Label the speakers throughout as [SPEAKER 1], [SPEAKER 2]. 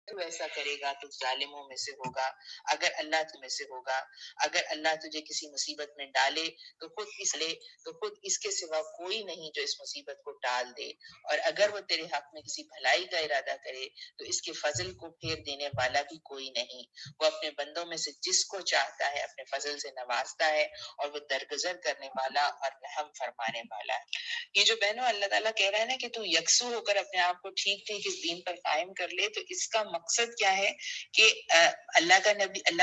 [SPEAKER 1] تو ایسا کرے گا تو ظالموں میں سے ہوگا، اگر اللہ تمہیں سے ہوگا، اگر اللہ تجھے کسی مصیبت میں ڈالے تو خود اس کے سوا کوئی نہیں جو اس مصیبت کو ٹال دے، اور اگر وہ تیرے حق میں کسی بھلائی کا ارادہ کرے تو اس کے فضل کو پھیر دینے والا بھی کوئی نہیں۔ وہ اپنے بندوں میں سے جس کو چاہتا ہے اپنے فضل سے نوازتا ہے، اور وہ درگزر کرنے والا اور رحم فرمانے والا ہے۔ یہ جو بہنوں اللہ تعالیٰ کہہ رہا ہے نا کہ تو یکسو ہو کر اپنے آپ کو ٹھیک ٹھیک اس دین پر قائم کر لے، تو اس کا مقصد کیا ہے کہ اللہ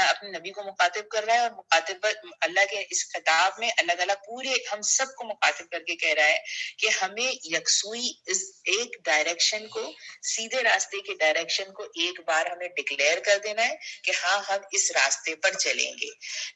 [SPEAKER 1] اپنے نبی کو مخاطب کر رہا ہے، اور مخاطب اللہ کے اس خطاب میں اللہ تعالیٰ پورے ہم سب کو مخاطب کر کے کہہ رہا ہے کہ ہمیں یکسوئی اس ایک ڈائریکشن کو، سیدھے راستے کے ڈائریکشن کو ایک بار ہمیں ڈکلیئر کر دینا ہے کہ ہاں ہم اس راستے پر چلیں گے۔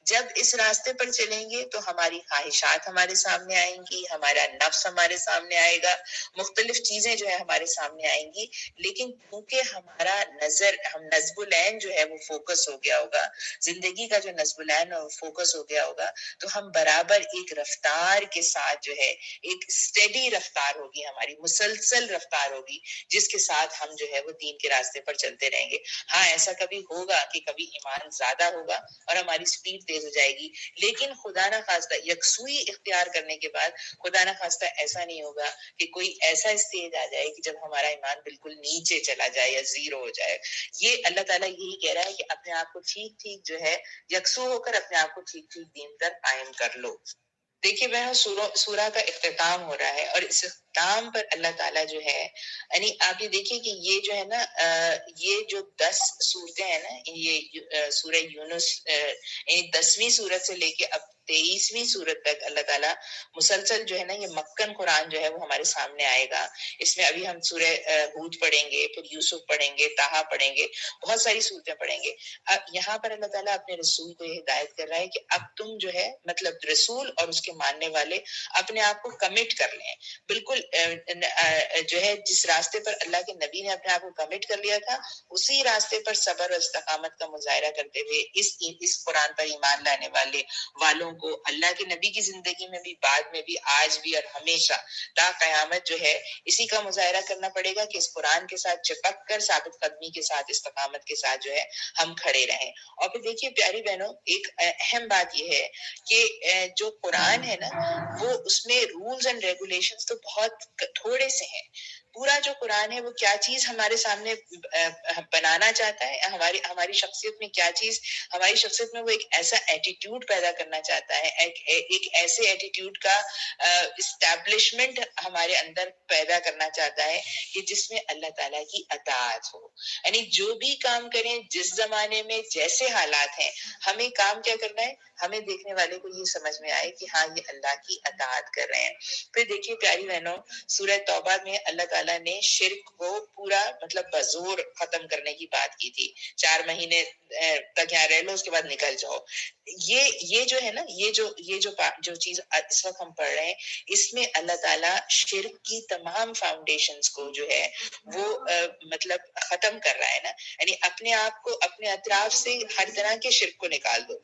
[SPEAKER 1] جب اس راستے پر چلیں گے تو ہماری خواہشات ہمارے سامنے آئیں گی، ہمارا نفس ہمارے سامنے آئے گا، مختلف چیزیں جو ہے ہمارے سامنے آئیں گی، لیکن کیونکہ ہمارا نصب العین جو ہے وہ فوکس ہو گیا ہوگا، زندگی کا جو نصب العین ہے وہ فوکس ہو گیا ہوگا، تو ہم برابر ایک رفتار کے ساتھ جو ہے ایک اسٹیڈی رفتار ہوگی، ہماری مسلسل رفتار ہوگی، جس کے ساتھ ہم جو ہے وہ دین کے راستے پر چلتے رہیں گے۔ ہاں ایسا کبھی ہوگا کہ کبھی ایمان زیادہ ہوگا اور ہماری سپیڈ تیز ہو جائے گی، لیکن خدا نہ خواستہ یکسوئی اختیار کرنے کے بعد خدا نہ خواستہ ایسا نہیں ہوگا کہ کوئی ایسا اسٹیج آ جائے کہ جب ہمارا ایمان بالکل نیچے چلا جائے یا زیرو ہو جائے۔ یہ اللہ تعالیٰ یہی کہہ رہا ہے کہ اپنے آپ کو ٹھیک ٹھیک جو ہے یکسو ہو کر اپنے آپ کو ٹھیک ٹھیک دین پر قائم کر لو۔ دیکھیے بہنوں سورہ کا اختتام ہو رہا ہے، اور اس اختتام پر اللہ تعالیٰ جو ہے، یعنی آپ یہ دیکھیے کہ یہ جو ہے نا یہ جو 10 صورتیں ہیں نا، یہ سورہ یونس یعنی 10ویں صورت سے لے کے اب 23ویں صورت تک اللہ تعالیٰ مسلسل جو ہے نا یہ مکن قرآن جو ہے وہ ہمارے سامنے آئے گا۔ اس میں ابھی ہم سورہ ہود پڑھیں گے، پھر یوسف پڑھیں گے، طٰہٰ پڑھیں گے، بہت ساری صورتیں پڑھیں گے۔ اب یہاں پر اللہ تعالیٰ اپنے رسول کو یہ ہدایت کر رہا ہے کہ اب تم جو ہے مطلب رسول اور اس کے ماننے والے اپنے آپ کو کمٹ کر لیں، بالکل جو ہے جس راستے پر اللہ کے نبی نے اپنے آپ کو کمٹ کر لیا تھا، اسی راستے پر صبر اور استقامت کا مظاہرہ کرتے ہوئے اس قرآن پر ایمان لانے والوں کو اللہ کے نبی کی زندگی میں بھی، بعد میں بھی، آج بھی اور ہمیشہ تا قیامت جو ہے اسی کا مظاہرہ کرنا پڑے گا کہ اس قرآن کے ساتھ چپک کر ثابت قدمی کے ساتھ، استقامت کے ساتھ جو ہے ہم کھڑے رہیں۔ اور پھر دیکھیے پیاری بہنوں، ایک اہم بات یہ ہے کہ جو قرآن ہے نا وہ اس میں رولز اینڈ ریگولیشنز تو بہت تھوڑے سے ہیں۔ پورا جو قرآن ہے وہ کیا چیز ہمارے سامنے بنانا چاہتا ہے، ہماری شخصیت میں کیا چیز، ہماری شخصیت میں وہ ایک ایسا ایٹیٹیوڈ پیدا کرنا چاہتا ہے، ایک ایسے ایٹیٹیوڈ کا اسٹیبلشمنٹ ہمارے اندر پیدا کرنا چاہتا ہے کہ جس میں اللہ تعالیٰ کی اطاعت ہو۔ یعنی جو بھی کام کریں، جس زمانے میں جیسے حالات ہیں، ہمیں کام کیا کرنا ہے، ہمیں دیکھنے والے کو یہ سمجھ میں آئے کہ ہاں یہ اللہ کی اطاعت کر رہے ہیں۔ پھر دیکھیے پیاری بہنوں، سورہ توبہ میں اللہ تعالیٰ نے شرک کو پورا مطلب بزور ختم کرنے کی بات کی تھی، 4 مہینے تک یہاں رہ لو، اس کے بعد نکل جاؤ۔ یہ جو ہے نا، جو چیز اس وقت ہم پڑھ رہے ہیں، اس میں اللہ تعالیٰ شرک کی تمام فاؤنڈیشنز کو جو ہے وہ مطلب ختم کر رہا ہے نا، یعنی اپنے آپ کو اپنے اطراف سے ہر طرح کے شرک کو نکال دو۔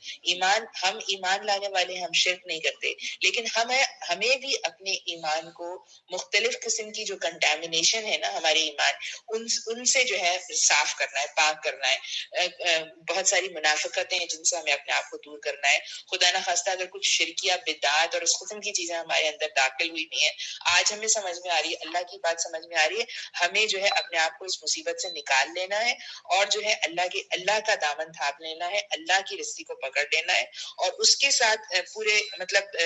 [SPEAKER 1] ہم ایمان لانے والے، ہم شرک نہیں کرتے، لیکن ہمیں بھی اپنے ایمان کو مختلف قسم کی جو کنٹامینیشن ہے نا ہمارے ایمان، ان سے جو ہے صاف کرنا ہے، پاک کرنا ہے۔ بہت ساری منافقتیں ہیں جن سے ہمیں اپنے آپ کو دور کرنا ہے۔ خدا نہ خواستہ اگر کچھ شرکیہ بدعات اور اس قسم کی چیزیں ہمارے اندر داخل ہوئی بھی ہیں، آج ہمیں سمجھ میں آ رہی ہے، اللہ کی بات سمجھ میں آ رہی ہے، ہمیں جو ہے اپنے آپ کو اس مصیبت سے نکال لینا ہے، اور جو ہے اللہ کا دامن تھام لینا ہے، اللہ کی رسی کو پکڑ لینا ہے، اور اس کے ساتھ پورے مطلب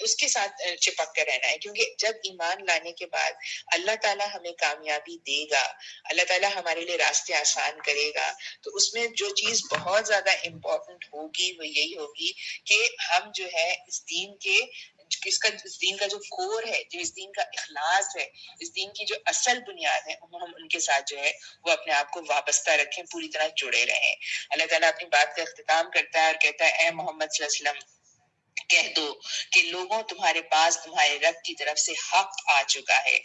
[SPEAKER 1] اس کے ساتھ چپک کر رہنا ہے۔ کیونکہ جب ایمان لانے کے بعد اللہ تعالیٰ ہمیں کامیابی دے گا، اللہ تعالیٰ ہمارے لیے راستے آسان کرے گا، تو اس میں جو چیز بہت زیادہ امپورٹنٹ ہوگی وہ یہی ہوگی کہ ہم جو ہے اس دین کا جو کور ہے، جو اس دین کا اخلاص ہے، اس دین کی جو اصل بنیاد ہے، ہم ان کے ساتھ جو ہے وہ اپنے آپ کو وابستہ رکھیں، پوری طرح جڑے رہیں۔ اللہ تعالیٰ اپنی بات کا اختتام کرتا ہے اور کہتا ہے، اے محمد صلی اللہ علیہ وسلم، کہہ دو کہ لوگوں تمہارے پاس تمہارے رب کی طرف سے حق آ چکا ہے،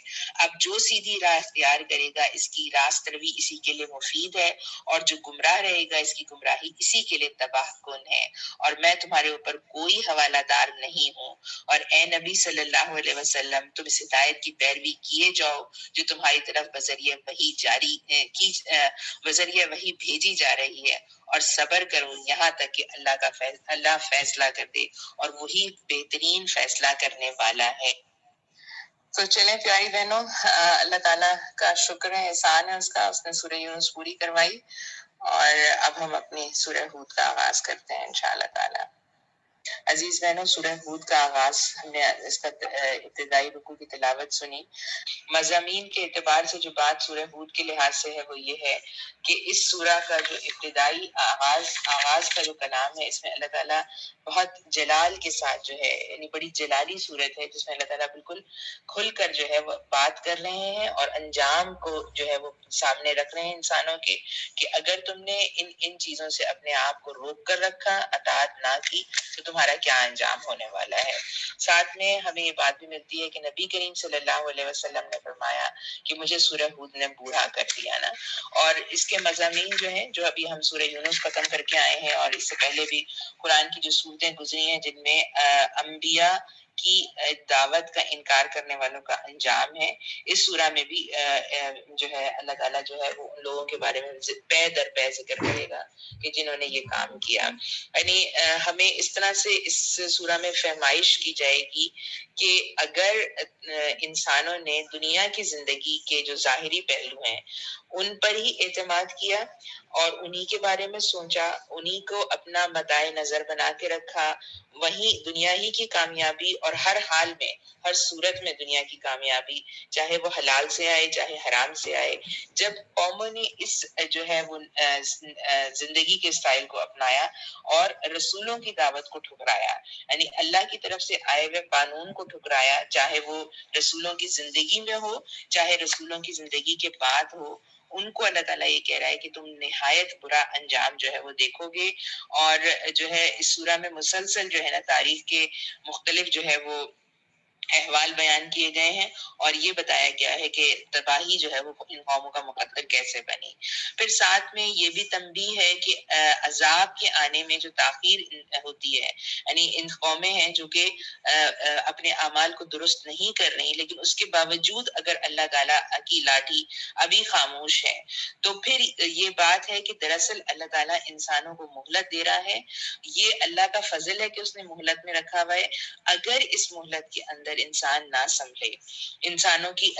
[SPEAKER 1] اب جو سیدھی راہ اختیار کرے گا اس کی راست روی اسی کے لیے مفید ہے، اور جو گمراہ رہے گا اس کی گمراہی اسی کے لیے تباہ کن ہے، اور میں تمہارے اوپر کوئی حوالہ دار نہیں ہوں۔ اور اے نبی صلی اللہ علیہ وسلم تم اس ہدایت کی پیروی کیے جاؤ جو تمہاری طرف بذریعہ وحی بذریعہ وحی بھیجی جا رہی ہے، اور صبر کرو یہاں تک کہ اللہ فیصلہ کر دے، اور وہی بہترین فیصلہ کرنے والا ہے۔ تو چلیں پیاری بہنوں، اللہ تعالیٰ کا شکر ہے، احسان ہے اس نے سورہ یونس پوری کروائی، اور اب ہم اپنی سورہ ہود کا آغاز کرتے ہیں انشاءاللہ تعالیٰ۔ عزیز بہنوں، سورہ ہود کا آغاز، ہم نے اس کا ابتدائی رکوع کی تلاوت سنی۔ مضامین کے اعتبار سے جو بات سورہ ہود کے لحاظ سے ہے وہ یہ ہے کہ اس سورہ کا جو ابتدائی آغاز کا جو کلام ہے، اس میں اللہ تعالیٰ بہت جلال کے ساتھ جو ہے، یعنی بڑی جلالی صورت ہے جس میں اللہ تعالیٰ بالکل کھل کر جو ہے وہ بات کر رہے ہیں، اور انجام کو جو ہے وہ سامنے رکھ رہے ہیں انسانوں کے، کہ اگر تم نے ان چیزوں سے اپنے آپ کو روک کر رکھا، اطاعت نہ کی، تو تمہارا کیا انجام ہونے والا ہے۔ ساتھ میں ہمیں یہ بات بھی ملتی ہے کہ نبی کریم صلی اللہ علیہ وسلم نے فرمایا کہ مجھے سورہ ہود نے بوڑھا کر دیا نا۔ اور اس کے مضامین جو ہیں، جو ابھی ہم سورہ یونس ختم کر کے آئے ہیں، اور اس سے پہلے بھی قرآن کی جو صورتیں گزری ہیں جن میں انبیاء کی دعوت کا انکار کرنے والوں کا انجام ہے، اس سورہ میں بھی جو ہے اللہ تعالیٰ جو ہے وہ ان لوگوں کے بارے میں پے در پے ذکر کرے گا کہ جنہوں نے یہ کام کیا۔ یعنی ہمیں اس طرح سے اس سورہ میں فہمائش کی جائے گی کہ اگر انسانوں نے دنیا کی زندگی کے جو ظاہری پہلو ہیں ان پر ہی اعتماد کیا اور انہی کے بارے میں سوچا، انہی کو اپنا متاع نظر بنا کے رکھا، وہی دنیا ہی کی کامیابی، اور ہر حال میں ہر صورت میں دنیا کی کامیابی، چاہے وہ حلال سے آئے چاہے حرام سے آئے، جب قوموں نے اس جو ہے وہ زندگی کے اسٹائل کو اپنایا اور رسولوں کی دعوت کو ٹھکرایا، یعنی اللہ کی طرف سے آئے ہوئے قانون کو ٹھکرایا، چاہے وہ رسولوں کی زندگی میں ہو چاہے رسولوں کی زندگی کے بعد ہو، ان کو اللہ تعالیٰ یہ کہہ رہا ہے کہ تم نہایت برا انجام جو ہے وہ دیکھو گے۔ اور جو ہے اس سورہ میں مسلسل جو ہے نا تاریخ کے مختلف جو ہے وہ احوال بیان کیے گئے ہیں، اور یہ بتایا گیا ہے کہ تباہی جو ہے وہ ان قوموں کا مقدر کیسے بنی۔ پھر ساتھ میں یہ بھی تنبیہ ہے کہ عذاب کے آنے میں جو تاخیر ہوتی ہے، یعنی ان قومیں ہیں جو کہ اپنے اعمال کو درست نہیں کر رہی، لیکن اس کے باوجود اگر اللہ تعالیٰ کی لاٹھی ابھی خاموش ہے، تو پھر یہ بات ہے کہ دراصل اللہ تعالیٰ انسانوں کو مہلت دے رہا ہے۔ یہ اللہ کا فضل ہے کہ اس نے مہلت میں رکھا ہوا ہے۔ اگر اس مہلت کے اندر انسان نہ سمجھے،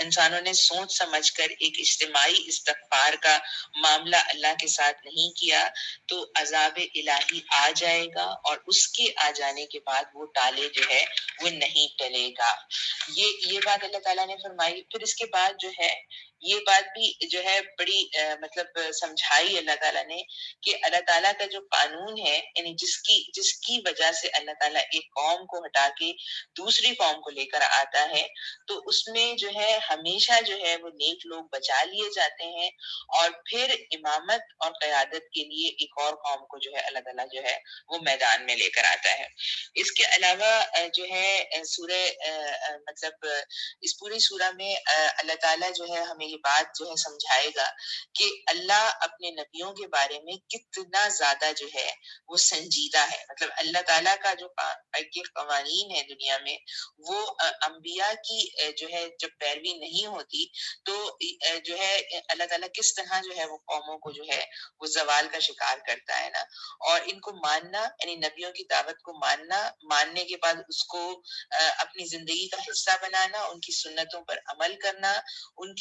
[SPEAKER 1] انسانوں نے سوچ سمجھ کر ایک اجتماعی استغفار کا معاملہ اللہ کے ساتھ نہیں کیا، تو عذاب الہی آ جائے گا، اور اس کے آ جانے کے بعد وہ ٹالے جو ہے وہ نہیں ٹلے گا۔ یہ بات اللہ تعالیٰ نے فرمائی۔ پھر اس کے بعد جو ہے یہ بات بھی جو ہے بڑی مطلب سمجھائی اللہ تعالیٰ نے کہ اللہ تعالیٰ کا جو قانون ہے، یعنی جس کی وجہ سے اللہ تعالیٰ ایک قوم کو ہٹا کے دوسری قوم کو لے کر آتا ہے، تو اس میں جو ہے ہمیشہ جو ہے وہ نیک لوگ بچا لیے جاتے ہیں، اور پھر امامت اور قیادت کے لیے ایک اور قوم کو جو ہے اللہ تعالیٰ جو ہے وہ میدان میں لے کر آتا ہے۔ اس کے علاوہ جو ہے سورہ مطلب اس پوری سورہ میں اللہ تعالیٰ جو ہے ہمیں یہ بات جو ہے سمجھائے گا کہ اللہ اپنے نبیوں کے بارے میں کتنا زیادہ جو ہے وہ سنجیدہ ہے۔ مطلب اللہ تعالیٰ کا جو قوانین ہے دنیا میں، وہ انبیاء کی جو ہے جب پیروی نہیں ہوتی تو جو ہے اللہ تعالیٰ کس طرح جو ہے وہ قوموں کو جو ہے وہ زوال کا شکار کرتا ہے نا۔ اور ان کو ماننا، یعنی نبیوں کی دعوت کو ماننے کے بعد اس کو اپنی زندگی کا حصہ بنانا، ان کی سنتوں پر عمل کرنا، ان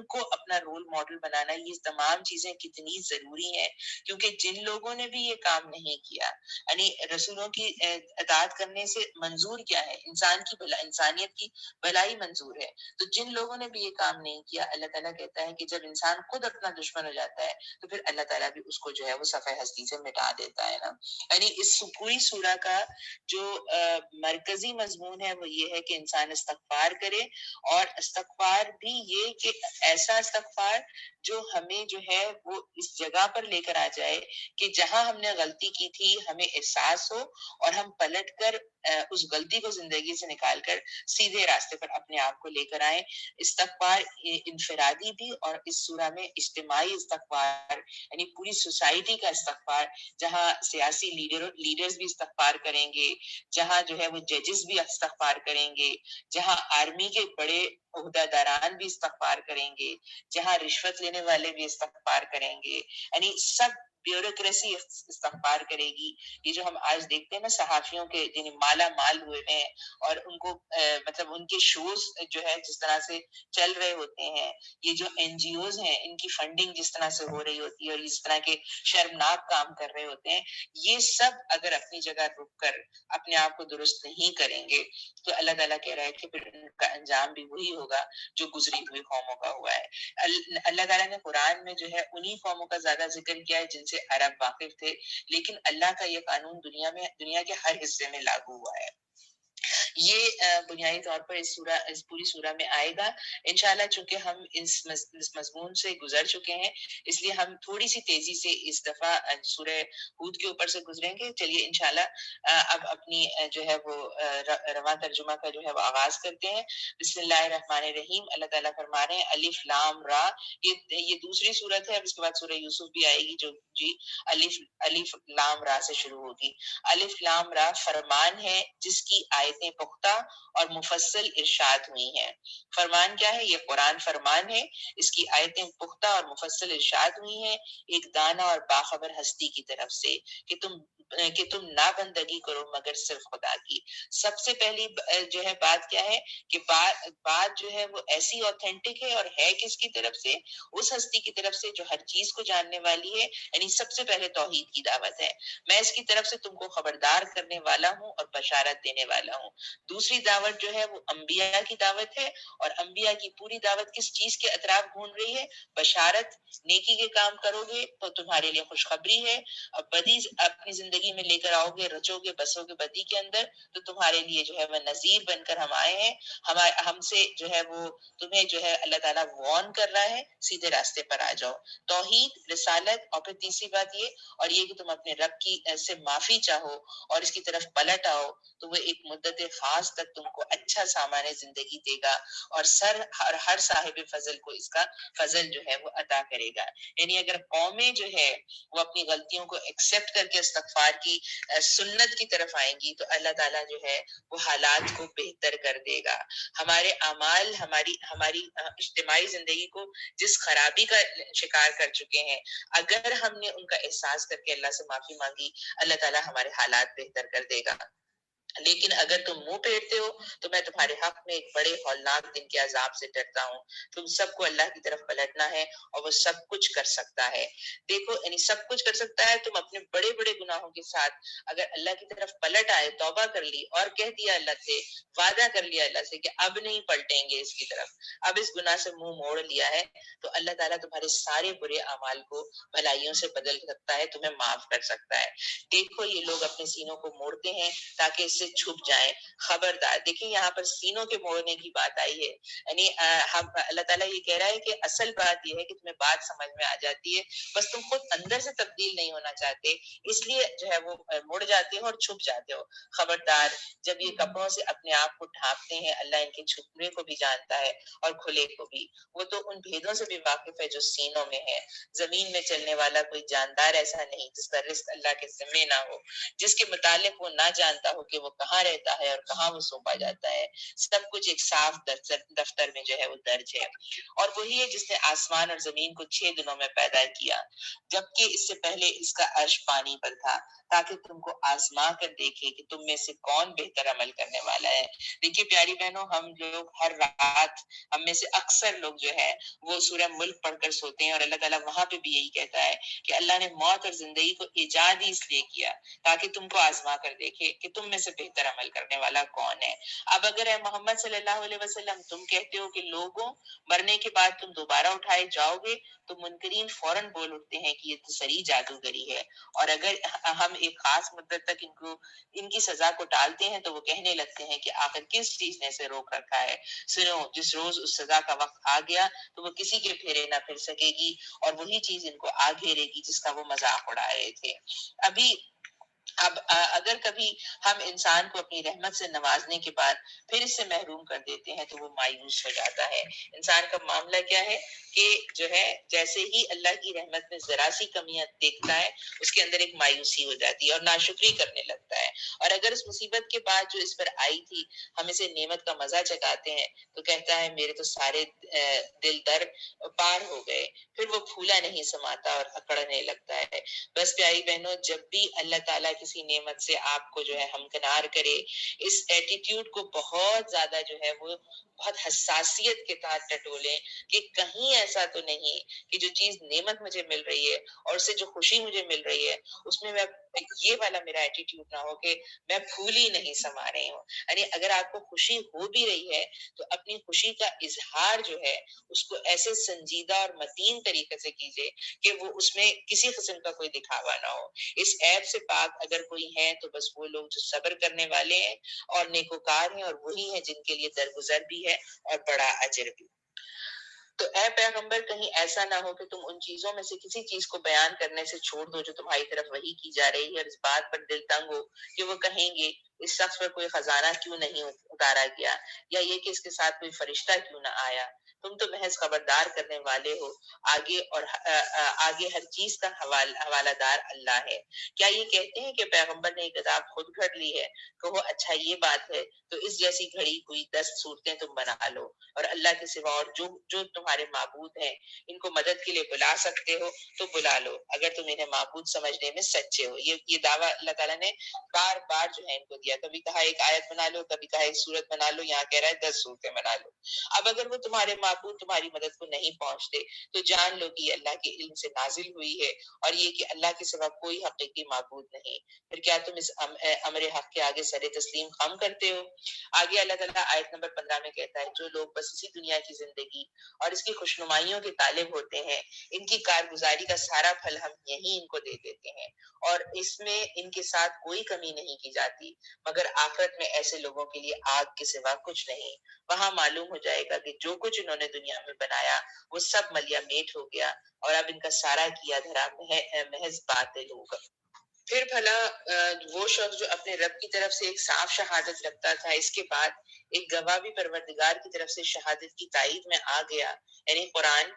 [SPEAKER 1] کو اپنا رول ماڈل بنانا، یہ تمام چیزیں کتنی ضروری ہیں، کیونکہ جن لوگوں نے بھی یہ کام نہیں کیا، یعنی رسولوں کی اطاعت کرنے سے منظور کیا ہے؟ انسان انسانیت کی بھلائی منظور ہے. تو جن لوگوں نے بھی یہ کام نہیں کیا، اللہ تعالیٰ کہتا ہے کہ جب انسان خود اپنا دشمن ہو جاتا ہے تو پھر اللہ تعالیٰ بھی اس کو جو ہے وہ صفحہ ہستی سے مٹا دیتا ہے نا. یعنی اس پوری سورہ کا جو مرکزی مضمون ہے وہ یہ ہے کہ انسان استغفار کرے، اور استغفار بھی یہ کہ ایسا استغفار جو ہمیں جو ہے وہ اس جگہ پر لے کر آ جائے کہ جہاں ہم نے غلطی کی تھی ہمیں احساس ہو، اور ہم پلٹ کر اس غلطی کو زندگی سے نکال کر سیدھے راستے پر اپنے آپ کو لے کر آئیں. استغفار انفرادی بھی، اور اس سورہ میں اجتماعی استغفار یعنی پوری سوسائٹی کا استغفار، جہاں سیاسی لیڈرز بھی استغفار کریں گے، جہاں جو ہے وہ ججز بھی استغفار کریں گے، جہاں آرمی کے بڑے عہدہ داران بھی استغفار کریں گے، جہاں رشوت لینے والے بھی استغفار کریں گے، یعنی سب بیوروکریسی استغفار کرے گی. یہ جو ہم آج دیکھتے ہیں نا صحافیوں کے جن مالا مال ہوئے ہیں، اور ان کو مطلب ان کے شوز جو ہے جس طرح سے چل رہے ہوتے ہیں، یہ جو این جی اوز ہیں ان کی فنڈنگ جس طرح سے ہو رہی ہوتی ہے اور اس طرح کے شرمناک کام کر رہے ہوتے ہیں، یہ سب اگر اپنی جگہ رک کر اپنے آپ کو درست نہیں کریں گے تو اللہ تعالیٰ کہہ رہا ہے کہ پھر ان کا انجام بھی وہی ہوگا جو گزری ہوئی قوموں کا ہوا ہے. اللہ تعالیٰ نے قرآن میں جو ہے انہی قوموں کا زیادہ ذکر کیا ہے جن سے عرب واقف تھے، لیکن اللہ کا یہ قانون دنیا کے ہر حصے میں لاگو ہوا ہے. یہ بنیادی طور پر اس پوری سورہ میں آئے گا انشاءاللہ. چونکہ ہم اس مضمون سے گزر چکے ہیں اس لیے ہم تھوڑی سی تیزی سے اس دفعہ سورہ ہود کے اوپر سے گزریں گے. چلیے انشاءاللہ اب اپنی جو ہے وہ رواں ترجمہ کا جو ہے وہ آغاز کرتے ہیں. بسم اللہ الرحمن الرحیم. اللہ تعالیٰ فرما رہے ہیں الف لام را. یہ دوسری سورت ہے. اب اس کے بعد سورہ یوسف بھی آئے گی جو جی الف لام را سے شروع ہوگی. الف لام را فرمان ہے جس کی آیتیں پختہ اور مفصل ارشاد ہوئی ہیں. فرمان کیا ہے؟ یہ قرآن فرمان ہے، اس کی آیتیں پختہ اور مفصل ارشاد ہوئی ہیں ایک دانا اور باخبر ہستی کی طرف سے کہ تم نہ بندگی کرو مگر صرف خدا کی. سب سے پہلی جو ہے بات کیا ہے کہ بات جو ہے وہ ایسی اوتھینٹک ہے، اور ہے کس کی طرف سے؟ اس ہستی کی طرف سے جو ہر چیز کو جاننے والی ہے. یعنی سب سے پہلے توحید کی دعوت ہے. میں اس کی طرف سے تم کو خبردار کرنے والا ہوں اور بشارت دینے والا ہوں. دوسری دعوت جو ہے وہ انبیاء کی دعوت ہے، اور انبیاء کی پوری دعوت کس چیز کے اطراف گھوم رہی ہے؟ بشارت. نیکی کے کام کرو گے تو تمہارے لیے خوشخبری ہے، اب بدی اپنی زندگی میں لے کر آؤ گے، رچو گے بسو گے بدی کے اندر، تو تمہارے لیے جو ہے وہ نذیر بن کر ہم آئے ہیں. ہم سے جو ہے وہ تمہیں جو ہے اللہ تعالیٰ وارن کر رہا ہے سیدھے راستے پر آ جاؤ. توحید، رسالت، اور پھر تیسری بات یہ اور یہ کہ تم اپنے رب کی سے معافی چاہو اور اس کی طرف پلٹ آؤ تو وہ ایک مدت خاص تک تم کو اچھا سامان زندگی دے گا، اور ہر صاحب فضل کو اس کا فضل جو ہے وہ عطا کرے گا. یعنی اگر قومیں جو ہے وہ اپنی غلطیوں کو ایکسپٹ کر کے استغفار کی سنت کی طرف آئیں گی تو اللہ تعالیٰ جو ہے وہ حالات کو بہتر کر دے گا. ہمارے اعمال ہماری اجتماعی زندگی کو جس خرابی کا شکار کر چکے ہیں، اگر ہم نے ان کا احساس کر کے اللہ سے معافی مانگی اللہ تعالیٰ ہمارے حالات بہتر کر دے گا. لیکن اگر تم منہ پھیرتے ہو تو میں تمہارے حق میں ایک بڑے ہولناک دن کے عذاب سے ڈرتا ہوں. تم سب کو اللہ کی طرف پلٹنا ہے اور وہ سب کچھ کر سکتا ہے. دیکھو یعنی سب کچھ کر سکتا ہے. تم اپنے بڑے بڑے گناہوں کے ساتھ اگر اللہ کی طرف پلٹ آئے، توبہ کر لی اور کہہ دیا اللہ سے، وعدہ کر لیا اللہ سے کہ اب نہیں پلٹیں گے اس کی طرف، اب اس گناہ سے منہ موڑ لیا ہے، تو اللہ تعالیٰ تمہارے سارے برے اعمال کو بھلائیوں سے بدل سکتا ہے، تمہیں معاف کر سکتا ہے. دیکھو یہ لوگ اپنے سینوں کو موڑتے ہیں تاکہ اس سے چھپ جائیں. خبردار. دیکھیں یہاں پر سینوں کے موڑنے کی بات آئی ہے. یعنی اللہ تعالیٰ یہ کہہ رہا ہے کہ اصل بات یہ ہے کہ تمہیں بات سمجھ میں آ جاتی ہے، بس تم خود اندر سے تبدیل نہیں ہونا چاہتے، اس لیے جو ہے وہ مڑ جاتے ہو اور چھپ جاتے ہو. خبردار. جب یہ کپڑوں سے اپنے آپ کو ڈھانپتے ہیں اللہ ان کے چھپنے کو بھی جانتا ہے اور کھلے کو بھی. وہ تو ان بھیدوں سے بھی واقف ہے جو سینوں میں ہے. زمین میں چلنے والا کوئی جاندار ایسا نہیں جس کا رزق اللہ کے ذمے نہ ہو، جس کے متعلق وہ نہ جانتا ہو کہ وہ کہاں رہتا ہے اور کہاں وہ سونپا جاتا ہے. سب کچھ ایک صاف دفتر میں جو ہے وہ درج ہے. اور وہی ہے جس نے آسمان اور زمین کو 6 دنوں میں پیدا کیا، جبکہ اس سے پہلے اس کا عرش پانی پر تھا، تاکہ تم کو آزما کر دیکھے کہ تم میں سے کون بہتر عمل کرنے والا ہے. دیکھیے پیاری بہنوں، ہم لوگ ہر رات، ہم میں سے اکثر لوگ جو ہے وہ سورہ ملک پڑھ کر سوتے ہیں، اور اللہ تعالیٰ وہاں پہ بھی یہی کہتا ہے کہ اللہ نے موت اور زندگی کو ایجاد ہی اس لیے کیا تاکہ تم کو آزما کر دیکھے کہ تم میں سے بہتر عمل کرنے والا کون ہے؟ اب اگر اے محمد صلی اللہ علیہ وسلم تم کہتے ہو کہ لوگوں مرنے کے بعد تم دوبارہ اٹھائے جاؤ گے، تو منکرین فوراً بول اٹھتے ہیں کہ یہ تو سری جادوگری ہے، اور اگر ہم ایک خاص مدت تک ان کی سزا کو ٹالتے ہیں تو وہ کہنے لگتے ہیں کہ آخر کس چیز نے اسے روک رکھا ہے؟ سنو، جس روز اس سزا کا وقت آ گیا تو وہ کسی کے پھیرے نہ پھر سکے گی، اور وہی چیز ان کو آ گھیرے گی جس کا وہ مذاق اڑا رہے تھے۔ ابھی اب اگر کبھی ہم انسان کو اپنی رحمت سے نوازنے کے بعد پھر اس سے محروم کر دیتے ہیں تو وہ مایوس ہو جاتا ہے۔ انسان کا معاملہ کیا ہے کہ جو ہے جیسے ہی اللہ کی رحمت میں ذرا سی کمیاں دیکھتا ہے اس کے اندر ایک مایوسی ہو جاتی ہے اور ناشکری کرنے لگتا ہے، اور اگر اس مصیبت کے بعد جو اس پر آئی تھی ہم اسے نعمت کا مزہ چکاتے ہیں تو کہتا ہے میرے تو سارے دل در پار ہو گئے، پھر وہ پھولا نہیں سماتا اور اکڑنے لگتا ہے۔ بس پیاری بہنوں، جب بھی اللہ تعالیٰ کسی نعمت سے آپ کو جو ہے ہمکنار کرے، اس ایٹیٹیوڈ کو بہت زیادہ جو ہے وہ بہت حساسیت کے ساتھ ٹٹولیں کہ کہیں ایسا تو نہیں کہ جو چیز نعمت مجھے مل رہی ہے اور اس سے جو خوشی مجھے مل رہی ہے اس میں یہ والا میرا ایٹیٹیوڈ نہ ہو کہ میں پھول ہی نہیں سما رہی ہوں۔ یعنی اگر آپ کو خوشی ہو بھی رہی ہے تو اپنی خوشی کا اظہار جو ہے اس کو ایسے سنجیدہ اور متین طریقے سے کیجیے کہ وہ اس میں کسی قسم کا کوئی دکھاوا نہ ہو۔ اس عیب سے پاک اگر کوئی ہے تو بس وہ لوگ جو صبر کرنے والے ہیں اور نیکوکار ہیں، اور وہی ہیں جن کے لیے درگزر بھی ہے اور بڑا اجر بھی۔ تو اے پیغمبر، کہیں ایسا نہ ہو کہ تم ان چیزوں میں سے کسی چیز کو بیان کرنے سے چھوڑ دو جو تمہاری طرف وحی کی جا رہی ہے، اور اس بات پر دل تنگ ہو کہ وہ کہیں گے اس شخص پر کوئی خزانہ کیوں نہیں اتارا گیا، یا یہ کہ اس کے ساتھ کوئی فرشتہ کیوں نہ آیا۔ تم تو محض خبردار کرنے والے ہو، آگے اور آگے ہر چیز کا حوالہ دار اللہ ہے۔ کیا یہ کہتے ہیں کہ پیغمبر نے یہ کتاب خود گھڑ لی ہے؟ کہو اچھا یہ بات ہے تو اس جیسی گھڑی ہوئی 10 صورتیں تم بنا لو، اور اللہ کے سوا اور جو تمہارے معبود ہیں ان کو مدد کے لیے بلا سکتے ہو تو بلا لو، اگر تم انہیں معبود سمجھنے میں سچے ہو۔ یہ دعویٰ اللہ تعالیٰ نے بار بار جو ہے ان کو دیا، کبھی کہا ایک آیت بنا لو، کبھی کہا ایک سورت بنا لو، یہاں کہہ رہا ہے 10 صورتیں بنا لو۔ اب اگر وہ تمہارے معبود تمہاری مدد کو نہیں پہنچتے تو جان لو کہ یہ اللہ کے علم سے نازل ہوئی ہے، اور یہ کہ اللہ کے سوا کوئی حقیقی معبود نہیں۔ پھر کیا تم اس امر حق کے آگے سر تسلیم خم کرتے ہو؟ آگے اللہ تعالیٰ آیت نمبر 15 میں کہتا ہے جو لوگ بس اسی دنیا کی زندگی اور اس کی خوشنمائیوں کے طالب ہوتے ہیں، ان کی کارگزاری کا سارا پھل ہم یہی ان کو دے دیتے ہیں، اور اس میں ان کے ساتھ کوئی کمی نہیں کی جاتی، مگر آخرت میں ایسے لوگوں کے لیے آگ کے سوا کچھ نہیں۔ وہاں معلوم ہو جائے گا کہ جو کچھ انہوں نے دنیا میں بنایا وہ سب ملیا میٹ ہو گیا، اور اب ان کا سارا کیا دھرا محض باطل ہوگا۔ پھر بھلا وہ شخص جو اپنے رب کی طرف سے ایک صاف شہادت رکھتا تھا، اس کے بعد ایک گواہ بھی پروردگار کی طرف سے شہادت کی تائید میں آ گیا، یعنی قرآن،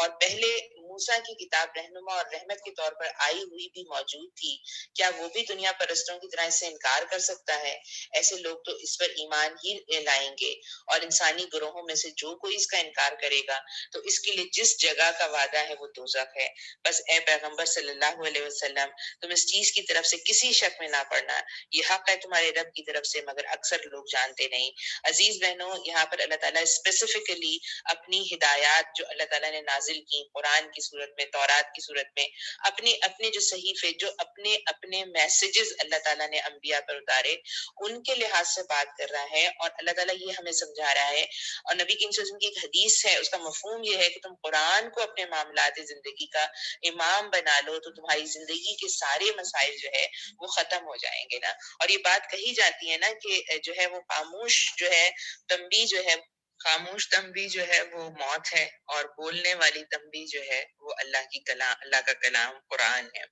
[SPEAKER 1] اور پہلے موسیٰ کی کتاب رہنما اور رحمت کے طور پر آئی ہوئی بھی موجود تھی، کیا وہ بھی دنیا پرستوں کی طرح اس سے انکار کر سکتا ہے؟ ایسے لوگ تو اس پر ایمان ہی لائیں گے، اور انسانی گروہوں میں سے جو کوئی اس کا انکار کرے گا تو اس کے لیے جس جگہ کا وعدہ ہے وہ دوزخ ہے۔ بس اے پیغمبر صلی اللہ علیہ وسلم، تم اس چیز کی طرف سے کسی شک میں نہ پڑنا، یہ حق ہے تمہارے رب کی طرف سے، مگر اکثر لوگ جانتے نہیں۔ عزیز بہنوں، یہاں پر اللہ تعالیٰ اسپیسیفکلی اپنی ہدایات جو اللہ تعالیٰ نے نازل کی قرآن کی صورت میں، تورات کی صورت میں، اپنے جو صحیفے، جو اپنے میسیجز اللہ تعالیٰ نے انبیاء پر اتارے، ان کے لحاظ سے بات کر رہا ہے، اور اللہ تعالیٰ یہ ہمیں سمجھا رہا ہے، اور نبی کریم صلی اللہ علیہ وسلم کی ایک حدیث ہے، اس کا مفہوم یہ ہے کہ تم قرآن کو اپنے معاملات زندگی کا امام بنا لو تو تمہاری زندگی کے سارے مسائل جو ہے وہ ختم ہو جائیں گے نا۔ اور یہ بات کہی جاتی ہے نا کہ جو ہے وہ خاموش جو ہے تنبیہ جو ہے، خاموش تنبیہ جو ہے وہ موت ہے، اور بولنے والی تنبیہ جو ہے وہ اللہ کی کلام، اللہ کا کلام قرآن ہے۔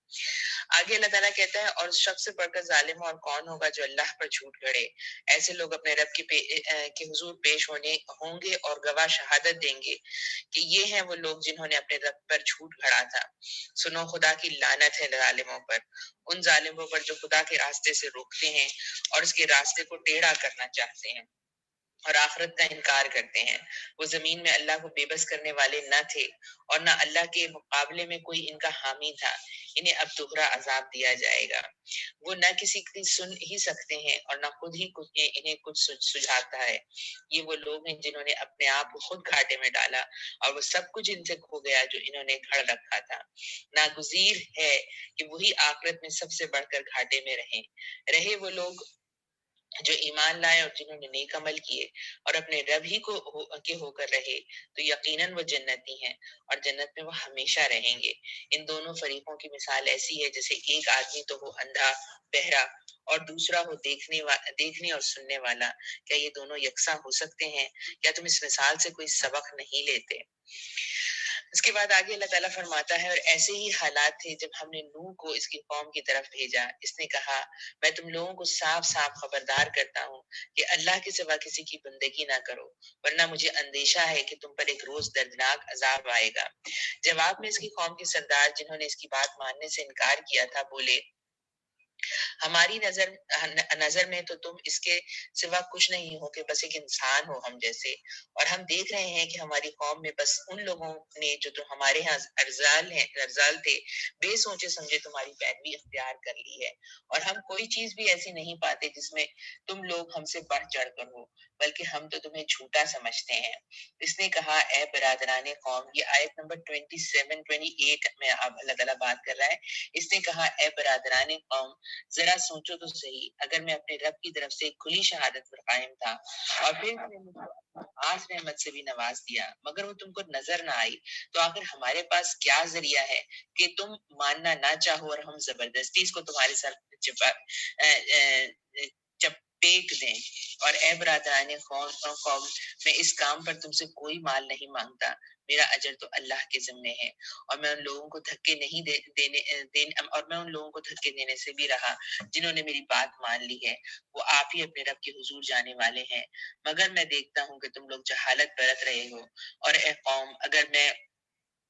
[SPEAKER 1] آگے اللہ تعالیٰ کہتا ہے اور اس شخص سے بڑھ کر ظالم اور کون ہوگا جو اللہ پر جھوٹ گھڑے۔ ایسے لوگ اپنے رب کے حضور پیش ہوں گے اور گواہ شہادت دیں گے کہ یہ ہیں وہ لوگ جنہوں نے اپنے رب پر جھوٹ گھڑا تھا۔ سنو، خدا کی لعنت ہے ظالموں پر، ان ظالموں پر جو خدا کے راستے سے روکتے ہیں اور اس کے راستے کو ٹیڑھا کرنا چاہتے ہیں اور آخرت کا انکار کرتے ہیں۔ وہ زمین میں اللہ کو بے بس کرنے والے نہ تھے، اور نہ اللہ کے مقابلے میں کوئی ان کا حامی تھا۔ انہیں اب دوہرا عذاب دیا جائے گا۔ وہ نہ کسی کی سن ہی سکتے ہیں اور نہ خود ہی انہیں کچھ سجھاتا ہے۔ یہ وہ لوگ ہیں جنہوں نے اپنے آپ کو خود گھاٹے میں ڈالا، اور وہ سب کچھ ان سے کھو گیا جو انہوں نے گھڑ رکھا تھا۔ ناگزیر ہے کہ وہی آخرت میں سب سے بڑھ کر گھاٹے میں رہے وہ لوگ جو ایمان لائے اور جنہوں نے نیک عمل کیے اور اپنے رب ہی کو ہو کر رہے تو یقیناً وہ جنتی ہیں اور جنت میں وہ ہمیشہ رہیں گے۔ ان دونوں فریقوں کی مثال ایسی ہے جیسے ایک آدمی تو ہو اندھا بہرا اور دوسرا ہو دیکھنے اور سننے والا، کیا یہ دونوں یکساں ہو سکتے ہیں؟ کیا تم اس مثال سے کوئی سبق نہیں لیتے؟ اس کے بعد آگے اللہ تعالیٰ فرماتا ہے اور ایسے ہی حالات تھے جب ہم نے نوح کو اس کی قوم کی طرف بھیجا، اس نے کہا میں تم لوگوں کو صاف صاف خبردار کرتا ہوں کہ اللہ کے سوا کسی کی بندگی نہ کرو، ورنہ مجھے اندیشہ ہے کہ تم پر ایک روز دردناک عذاب آئے گا۔ جواب میں اس کی قوم کے سردار جنہوں نے اس کی بات ماننے سے انکار کیا تھا بولے ہماری نظر میں تو تم اس کے سوا کچھ نہیں ہو کہ بس ایک انسان ہو ہم جیسے، اور ہم دیکھ رہے ہیں کہ ہماری قوم میں بس ان لوگوں نے جو ہمارے ہاں ارزال تھے بے سوچے سمجھے تمہاری پیروی اختیار کر لی ہے، اور ہم کوئی چیز بھی ایسی نہیں پاتے جس میں تم لوگ ہم سے بڑھ چڑھ کر ہو، بلکہ ہم تو تمہیں جھوٹا سمجھتے ہیں۔ اس نے کہا اے برادران قوم، یہ آیت نمبر 27-28 میں اب اللہ تعالیٰ بات کر رہا ہے۔ اس نے کہا اے برادران قوم، ذرا سوچو تو صحیح، اگر میں اپنے رب کی طرف سے ایک کھلی شہادت پر قائم تھا اور پھر اس نے مجھ کو خاص نعمت سے بھی نواز دیا مگر وہ تم کو نظر نہ آئی، تو آخر ہمارے پاس کیا ذریعہ ہے کہ تم ماننا نہ چاہو اور ہم زبردستی اس کو تمہارے سر چپیٹ دیں؟ اور اے برادران قوم، میں اس کام پر تم سے کوئی مال نہیں مانگتا، میرا اجر تو اللہ کے ذمے ہے، اور میں ان لوگوں کو دھکے نہیں دینے سے بھی رہا جنہوں نے میری بات مان لی ہے، وہ آپ ہی اپنے رب کے حضور جانے والے ہیں، مگر میں دیکھتا ہوں کہ تم لوگ جہالت برت رہے ہو۔ اور اے قوم، اگر میں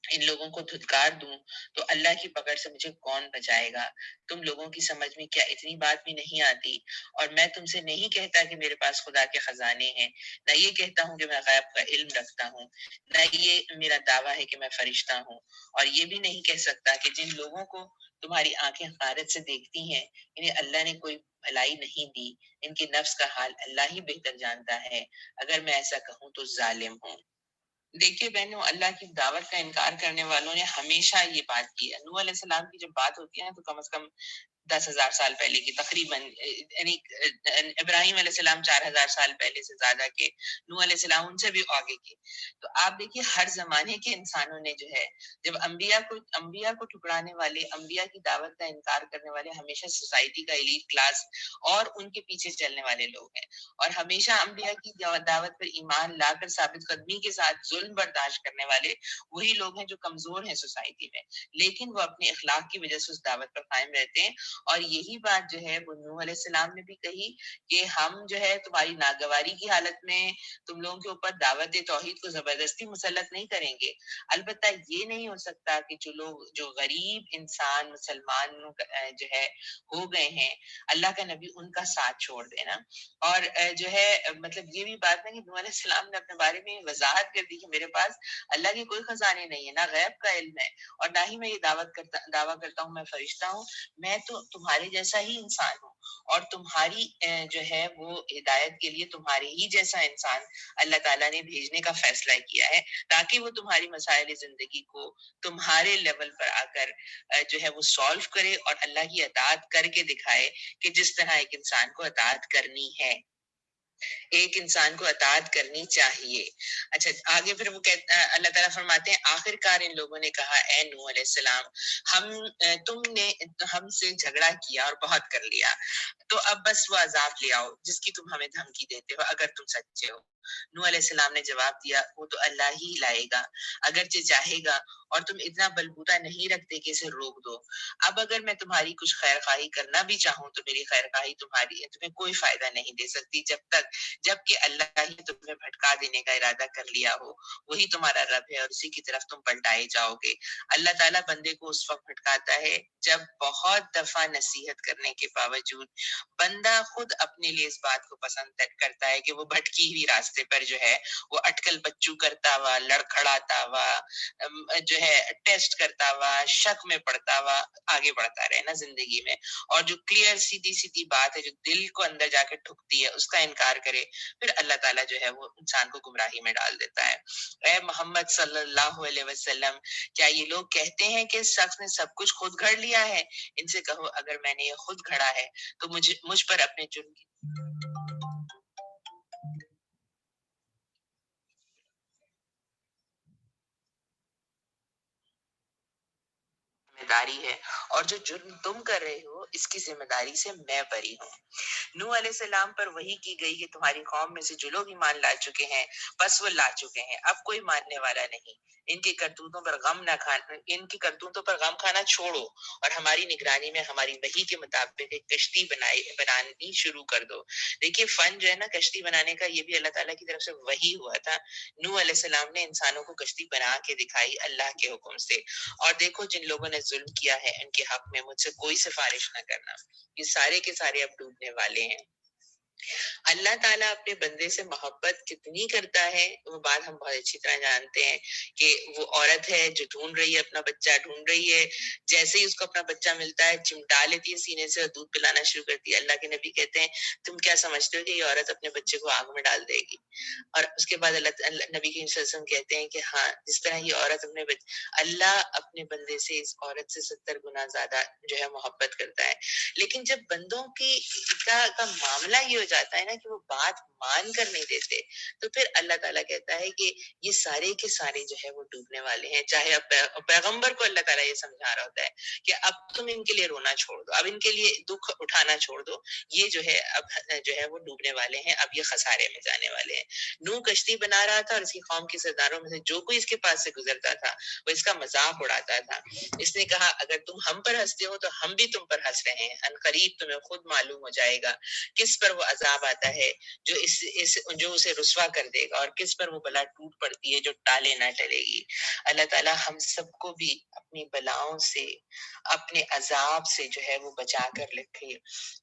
[SPEAKER 1] ان لوگوں کو دھتکار دوں تو اللہ کی پکڑ سے مجھے کون بچائے گا؟ تم لوگوں کی سمجھ میں کیا اتنی بات بھی نہیں آتی؟ اور میں تم سے نہیں کہتا کہ میرے پاس خدا کے خزانے ہیں، نہ یہ کہتا ہوں کہ میں غیب کا علم رکھتا ہوں، نہ یہ میرا دعویٰ ہے کہ میں فرشتہ ہوں، اور یہ بھی نہیں کہہ سکتا کہ جن لوگوں کو تمہاری آنکھیں غارت سے دیکھتی ہیں انہیں اللہ نے کوئی بھلائی نہیں دی، ان کے نفس کا حال اللہ ہی بہتر جانتا ہے، اگر میں ایسا کہوں تو ظالم ہوں۔ دیکھیے بہنوں، اللہ کی دعوت کا انکار کرنے والوں نے ہمیشہ یہ بات کی ہے۔ نوح علیہ السلام کی جب بات ہوتی ہے نا تو کم از کم 10,000 سال پہلے کی تقریباً، یعنی ابراہیم علیہ السلام 4,000 سال پہلے سے زیادہ کے، نوح علیہ السلام ان سے بھی آگے کے۔ تو آپ دیکھیے ہر زمانے کے انسانوں نے جو ہے، جب انبیاء کو ٹھکرانے والے، انبیاء کی دعوت کا انکار کرنے والے ہمیشہ سوسائٹی کا ایلیٹ کلاس اور ان کے پیچھے چلنے والے لوگ ہیں، اور ہمیشہ انبیاء کی دعوت پر ایمان لا کر ثابت قدمی کے ساتھ ظلم برداشت کرنے والے وہی لوگ ہیں جو کمزور ہیں سوسائٹی میں، لیکن وہ اپنے اخلاق کی وجہ سے اس دعوت پر قائم رہتے ہیں۔ اور یہی بات جو ہے وہ نوح علیہ السلام نے بھی کہی کہ ہم جو ہے تمہاری ناگواری کی حالت میں تم لوگوں کے اوپر دعوت توحید کو زبردستی مسلط نہیں کریں گے، البتہ یہ نہیں ہو سکتا کہ جو غریب انسان مسلمان جو ہے ہو گئے ہیں، اللہ کا نبی ان کا ساتھ چھوڑ دینا۔ اور جو ہے مطلب یہ بھی بات ہے کہ نوح علیہ السلام نے اپنے بارے میں وضاحت کر دی کہ میرے پاس اللہ کے کوئی خزانے نہیں ہے، نہ غیب کا علم ہے، اور نہ ہی میں یہ دعویٰ کرتا ہوں میں فرشتہ ہوں، میں تو تمہارے جیسا ہی انسان ہوں، اور تمہاری جو ہے وہ ہدایت کے لیے تمہارے ہی جیسا انسان اللہ تعالیٰ نے بھیجنے کا فیصلہ کیا ہے، تاکہ وہ تمہاری مسائل زندگی کو تمہارے لیول پر آ کر جو ہے وہ سالو کرے اور اللہ کی اطاعت کر کے دکھائے کہ جس طرح ایک انسان کو اطاعت کرنی ہے، ایک انسان کو اطاعت کرنی چاہیے۔ اچھا آگے پھر وہ اللہ تعالیٰ فرماتے ہیں آخر کار ان لوگوں نے کہا اے نوح علیہ السلام، تم نے ہم سے جھگڑا کیا اور بہت کر لیا، تو اب بس وہ عذاب لے آؤ جس کی تم ہمیں دھمکی دیتے ہو اگر تم سچے ہو۔ نوح علیہ السلام نے جواب دیا وہ تو اللہ ہی لائے گا اگرچہ چاہے گا، اور تم اتنا بلبوتا نہیں رکھتے کہ اسے روک دو۔ اب اگر میں تمہاری کچھ خیر خواہی کرنا بھی چاہوں تو میری خیر خواہی تمہیں کوئی فائدہ نہیں دے سکتی جب کہ اللہ ہی تمہیں بھٹکا دینے کا ارادہ کر لیا ہو، وہی تمہارا رب ہے اور اسی کی طرف تم پلٹائے جاؤ گے۔ اللہ تعالیٰ بندے کو اس وقت بھٹکاتا ہے جب بہت دفعہ نصیحت کرنے کے باوجود بندہ خود اپنے لیے اس بات کو پسند کرتا ہے کہ وہ بھٹکی ہوئی راستے پر جو ہے وہ اٹکل بچو کرتا ہوا، لڑکھڑاتا ہوا، جو ہے ٹیسٹ کرتا ہوا، شک میں پڑتا ہوا آگے بڑھتا رہے نا زندگی میں، اور جو کلیئر سیدھی سیدھی بات ہے جو دل کو اندر جا کے ٹھکتی ہے اس کا انکار کرے، پھر اللہ تعالیٰ جو ہے وہ انسان کو گمراہی میں ڈال دیتا ہے۔ اے محمد صلی اللہ علیہ وسلم، کیا یہ لوگ کہتے ہیں کہ اس شخص نے سب کچھ خود گھڑ لیا ہے؟ ان سے کہو اگر میں نے یہ خود گھڑا ہے تو مجھ پر اپنے جرم کی داری ہے، اور جو جرم تم کر رہے ہو اس کی ذمہ داری سے میں بری ہوں۔ نوح علیہ السلام پر وحی کی گئی کہ تمہاری قوم میں سے جو لوگ ایمان لا چکے ہیں بس وہ لا چکے ہیں، اب کوئی ماننے والا نہیں۔ ان کی کرتوتوں پر غم نہ کھانا، ان کی کرتوتوں پر غم کھانا چھوڑو، اور ہماری نگرانی میں ہماری وحی کے مطابق ایک کشتی بنانی شروع کر دو۔ دیکھیے فن جو ہے نا کشتی بنانے کا، یہ بھی اللہ تعالیٰ کی طرف سے وحی ہوا تھا۔ نوح علیہ السلام نے انسانوں کو کشتی بنا کے دکھائی اللہ کے حکم سے۔ اور دیکھو جن لوگوں نے ظلم کیا ہے ان کے حق میں مجھ سے کوئی سفارش نہ کرنا، یہ سارے کے سارے اب ڈوبنے والے ہیں۔ اللہ تعالیٰ اپنے بندے سے محبت کتنی کرتا ہے وہ بات ہم بہت اچھی طرح جانتے ہیں، کہ وہ عورت ہے جو ڈھونڈ رہی ہے اپنا بچہ، ڈھونڈ رہی ہے، جیسے ہی اس کو اپنا بچہ ملتا ہے چمٹا لیتی ہے سینے سے اور دودھ پلانا شروع کرتی ہے۔ اللہ کے نبی کہتے ہیں تم کیا سمجھتے ہو کہ یہ عورت اپنے بچے کو آگ میں ڈال دے گی؟ اور اس کے بعد نبی کے وسلم کہتے ہیں کہ ہاں جس طرح یہ عورت اللہ اپنے بندے سے اس عورت سے 70 گنا زیادہ جو ہے محبت کرتا ہے۔ لیکن جب بندوں کا معاملہ یہ ہو جاتا ہے نا کہ وہ بات مان کر نہیں دیتے، تو پھر اللہ تعالیٰ کہتا ہے کہ یہ سارے کے سارے جو ہے وہ ڈوبنے والے ہیں۔ چاہے اب پیغمبر کو اللہ تعالیٰ یہ سمجھا رہا ہوتا ہے کہ اب تم ان کے لیے رونا چھوڑ دو، اب ان کے لیے دکھ اٹھانا چھوڑ دو، یہ جو ہے اب جو ہے وہ ڈوبنے والے ہیں، اب یہ خسارے میں جانے والے ہیں۔ نوح کشتی بنا رہا تھا اور اس کی قوم کے سرداروں میں سے جو کوئی اس کے پاس سے گزرتا تھا وہ اس کا مذاق اڑاتا تھا۔ اس نے کہا اگر تم ہم پر ہنستے ہو تو ہم بھی تم پر ہنس رہے ہیں، ان قریب تمہیں خود معلوم ہو جائے گا کس پر وہ عذاب آتا ہے جو اسے رسوا کر دے گا، اور کس پر وہ بلا ٹوٹ پڑتی ہے جو ٹالے نہ ٹلے گی۔ اللہ تعالیٰ ہم سب کو بھی اپنی بلاؤں سے، اپنے عذاب سے جو ہے وہ بچا کر رکھے۔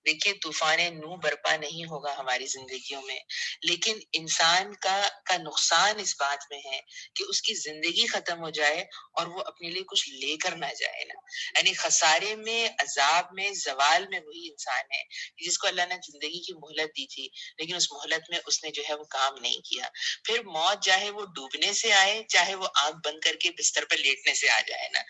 [SPEAKER 1] دیکھیے طوفان نوح برپا نہیں ہوگا ہماری زندگیوں میں، لیکن انسان کا نقصان اس بات میں ہے کہ اس کی زندگی ختم ہو جائے اور وہ اپنے لیے کچھ لے کر نہ جائے نا۔ یعنی خسارے میں، عذاب میں، زوال میں وہی انسان ہے جس کو اللہ نے زندگی کی مہلت دی تھی، لیکن اس مہلت میں اس نے جو ہے وہ کام نہیں کیا۔ پھر موت چاہے وہ ڈوبنے سے آئے، چاہے وہ آنکھ بند کر کے بستر پر لیٹنے سے آ جائے نا،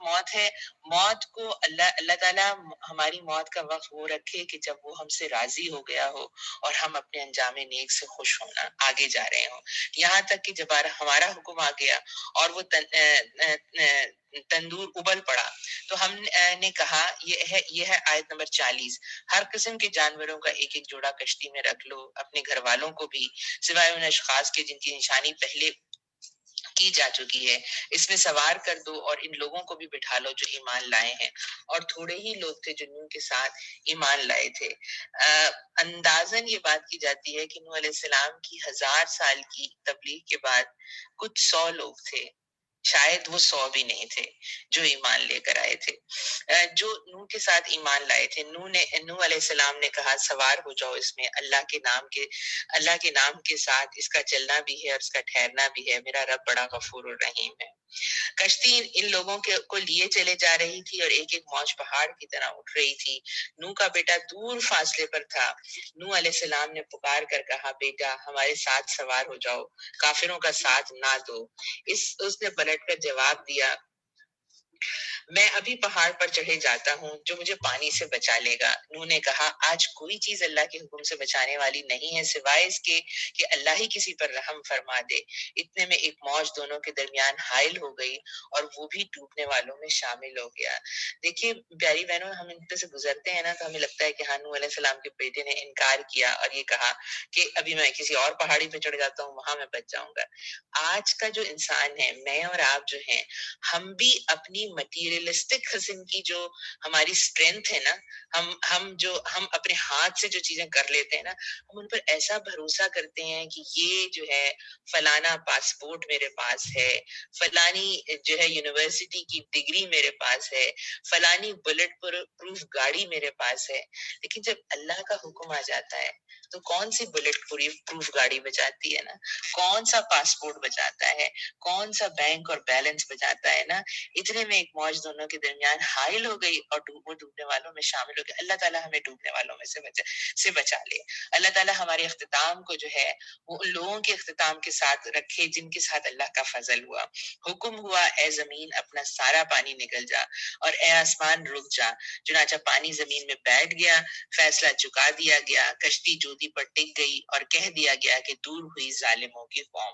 [SPEAKER 1] موت ہے۔ موت کو اللہ تعالیٰ ہماری موت کا وقت وہ رکھے کہ جب وہ ہم سے راضی ہو گیا ہو اور ہم اپنے انجام نیک سے خوش ہونا آگے جا رہے ہوں۔ یہاں تک کہ جب ہمارا حکم آ گیا اور وہ تندور ابل پڑا تو ہم نے کہا، یہ ہے آیت نمبر 40، ہر قسم کے جانوروں کا ایک ایک جوڑا کشتی میں رکھ لو، اپنے گھر والوں کو بھی سوائے ان اشخاص کے جن کی نشانی پہلے کی جا چکی ہے، اس میں سوار کر دو، اور ان لوگوں کو بھی بٹھا لو جو ایمان لائے ہیں۔ اور تھوڑے ہی لوگ تھے جو نوح کے ساتھ ایمان لائے تھے۔ اندازاً یہ بات کی جاتی ہے کہ نوح علیہ السلام کی 1000 سال کی تبلیغ کے بعد کچھ 100 لوگ تھے، شاید وہ 100 بھی نہیں تھے جو ایمان لے کر آئے تھے، جو نوح کے ساتھ ایمان لائے تھے۔ نوح علیہ السلام نے کہا سوار ہو جاؤ اس میں، اللہ کے نام کے ساتھ اس کا چلنا بھی ہے اور اس کا ٹھہرنا بھی ہے، میرا رب بڑا غفور الرحیم ہے۔ کشتی ان لوگوں کو لیے چلے جا رہی تھی اور ایک ایک موج پہاڑ کی طرح اٹھ رہی تھی۔ نوح کا بیٹا دور فاصلے پر تھا۔ نوح علیہ السلام نے پکار کر کہا بیٹا ہمارے ساتھ سوار ہو جاؤ، کافروں کا ساتھ نہ دو۔ اس نے پلٹ کر جواب دیا میں ابھی پہاڑ پر چڑھے جاتا ہوں جو مجھے پانی سے بچا لے گا۔ نوح نے کہا آج کوئی چیز اللہ کے حکم سے بچانے والی نہیں ہے سوائے اس کے کہ اللہ ہی کسی پر رحم فرما دے۔ اتنے میں ایک موج دونوں کے درمیان حائل ہو گئی اور وہ بھی ڈوبنے والوں میں شامل ہو گیا۔ دیکھیے پیاری بہنوں، ہم ان سے گزرتے ہیں نا تو ہمیں لگتا ہے کہ ہاں نوح علیہ السلام کے بیٹے نے انکار کیا اور یہ کہا کہ ابھی میں کسی اور پہاڑی پہ چڑھ جاتا ہوں، وہاں میں بچ جاؤں گا۔ آج کا جو انسان ہے، میں اور آپ جو ہیں، ہم بھی اپنی مٹیریلسٹک قسم کی جو ہماری اسٹرینتھ ہے نا، ہم اپنے ہاتھ سے جو چیزیں کر لیتے ہیں نا، ہم ان پر ایسا بھروسہ کرتے ہیں کہ یہ جو ہے فلانا پاسپورٹ میرے پاس ہے، فلانی جو ہے یونیورسٹی کی ڈگری میرے پاس ہے، فلانی بلٹ پروف گاڑی میرے پاس ہے۔ لیکن جب اللہ کا حکم آ جاتا ہے تو کون سی بلٹ پروف گاڑی بچاتی ہے نا، کون سا پاسپورٹ بچاتا ہے، کون سا بینک اور بیلنس بچاتا ہے نا۔ اتنے میں ایک موج دونوں کے درمیان حائل ہو گئی اور وہ ڈوبنے والوں میں شامل ہو گئے۔ اللہ تعالیٰ ہمیں ڈوبنے والوں میں سے بچا لے۔ اللہ تعالیٰ ہمارے اختتام کو جو ہے وہ ان لوگوں کے اختتام کے ساتھ رکھے جن کے ساتھ اللہ کا فضل ہوا۔ حکم ہوا اے زمین اپنا سارا پانی نکل جا اور اے آسمان رک جا، چنانچہ پانی زمین میں بیٹھ گیا، فیصلہ چکا دیا گیا، کشتی جودی پر ٹک گئی اور کہہ دیا گیا کہ دور ہوئی ظالموں کی قوم۔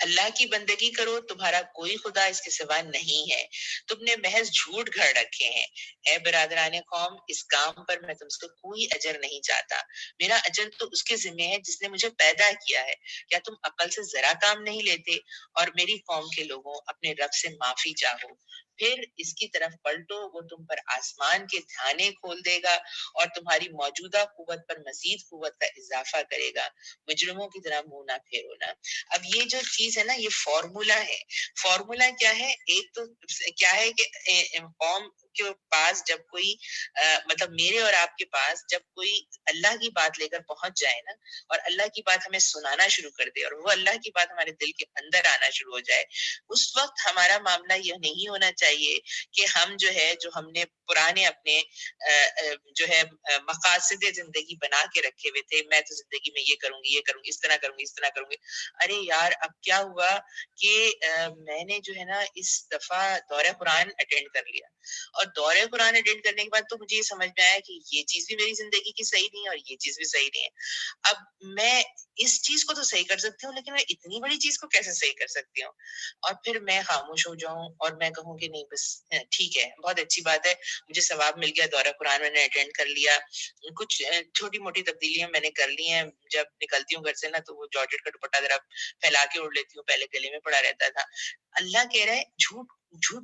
[SPEAKER 1] اللہ کی بندگی کرو, تمہارا کوئی خدا اس کے سوا نہیں ہے, تم نے محض جھوٹ گھڑ رکھے ہیں. اے برادران قوم, اس کام پر میں تم سے کوئی اجر نہیں چاہتا, میرا اجر تو اس کے ذمہ ہے جس نے مجھے پیدا کیا ہے. کیا تم عقل سے ذرا کام نہیں لیتے؟ اور میری قوم کے لوگوں, اپنے رب سے معافی چاہو, پھر اس کی طرف پلٹو, وہ تم پر آسمان کے دھانے کھول دے گا اور تمہاری موجودہ قوت پر مزید قوت کا اضافہ کرے گا. مجرموں کی طرح منہ نہ پھیرو نا. اب یہ جو چیز ہے نا, یہ فارمولا ہے. فارمولا کیا ہے؟ ایک تو کیا ہے کہ قوم کے پاس جب کوئی مطلب میرے اور آپ کے پاس جب کوئی اللہ کی بات لے کر پہنچ جائے نا, اور اللہ کی بات ہمیں سنانا شروع کر دے, اور وہ اللہ کی بات ہمارے دل کے اندر آنا شروع ہو جائے, اس وقت ہمارا معاملہ یہ نہیں ہونا چاہیے کہ ہم جو ہے, جو ہم نے پرانے اپنے جو ہے مقاصد زندگی بنا کے رکھے ہوئے تھے, میں تو زندگی میں یہ کروں گی, یہ کروں گی, اس طرح کروں گی, اس طرح کروں گی. ارے یار, اب کیا ہوا کہ میں نے جو ہے نا اس دفعہ دورہ قرآن اٹینڈ کر لیا, اور دورہ قرآن اٹینڈ کرنے کے بعد تو مجھے یہ سمجھ میں آیا کہ یہ چیز بھی میری زندگی کی صحیح نہیں ہے, اور یہ چیز بھی صحیح نہیں ہے. اب میں اس چیز کو تو صحیح کر سکتی ہوں, لیکن میں اتنی بڑی چیز کو کیسے صحیح کر سکتی ہوں؟ اور پھر میں خاموش ہو جاؤں اور میں کہوں کہ نہیں, بس ٹھیک ہے, بہت اچھی بات ہے, مجھے ثواب مل گیا, دورہ قرآن میں نے اٹینڈ کر لیا, کچھ چھوٹی موٹی تبدیلیاں میں نے کر لی ہیں. جب نکلتی ہوں گھر سے نا, تو وہ جارجٹ کا دوپٹہ ذرا پھیلا کے اوڑھ لیتی ہوں, پہلے گلے میں پڑا رہتا تھا. اللہ کہہ رہا ہے جھوٹ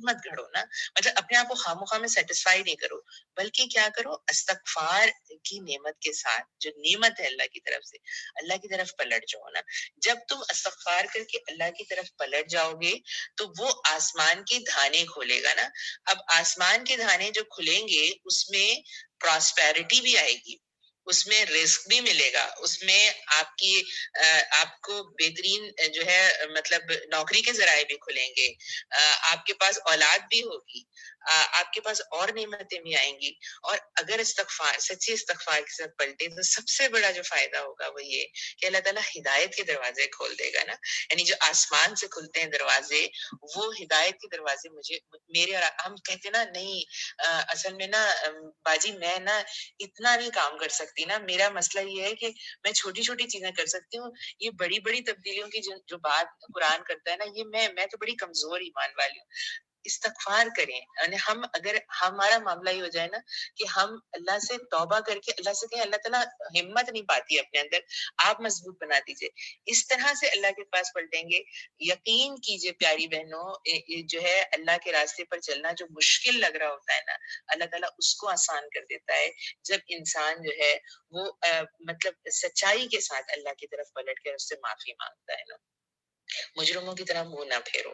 [SPEAKER 1] مت گھڑو نا, مطلب اپنے آپ کو خامخواہ میں سیٹسفائی نہیں کرو, بلکہ کیا کرو, استغفار کی نعمت کے ساتھ, جو نعمت ہے اللہ کی طرف سے, اللہ کی طرف پلٹ جاؤ نا. جب تم استغفار کر کے اللہ کی طرف پلٹ جاؤ گے, تو وہ آسمان کے دھانے کھولے گا نا. اب آسمان کے دھانے جو کھلیں گے, اس میں پراسپیرٹی بھی آئے گی, اس میں رزق بھی ملے گا, اس میں آپ کی آپ کو بہترین جو ہے مطلب نوکری کے ذرائع بھی کھلیں گے, آپ کے پاس اولاد بھی ہوگی, آپ کے پاس اور نعمتیں بھی آئیں گی. اور اگر استغفار, سچی استغفار کے ساتھ پلٹے, تو سب سے بڑا جو فائدہ ہوگا وہ یہ کہ اللہ تعالیٰ ہدایت کے دروازے کھول دے گا نا. یعنی جو آسمان سے کھلتے ہیں دروازے, وہ ہدایت کے دروازے مجھے, میرے, اور ہم کہتے نا نہیں اصل میں نا باجی میں نا اتنا نہیں کام کر سکتی نا, میرا مسئلہ یہ ہے کہ میں چھوٹی چھوٹی چیزیں کر سکتی ہوں, یہ بڑی بڑی تبدیلیوں کی جو بات قرآن کرتا ہے نا, یہ میں تو بڑی کمزور ایمان والی ہوں. استغفار کریں, یعنی ہم اگر ہمارا معاملہ یہ ہو جائے نا کہ ہم اللہ سے توبہ کر کے اللہ سے کہیں, اللہ تعالیٰ ہمت نہیں پاتی اپنے اندر, آپ مضبوط بنا دیجئے, اس طرح سے اللہ کے پاس پلٹیں گے. یقین کیجئے پیاری بہنوں, جو ہے اللہ کے راستے پر چلنا جو مشکل لگ رہا ہوتا ہے نا, اللہ تعالیٰ اس کو آسان کر دیتا ہے جب انسان جو ہے وہ مطلب سچائی کے ساتھ اللہ کی طرف پلٹ کے اس سے معافی مانگتا ہے نا. مجرموں کی طرح منہ نہ پھیرو.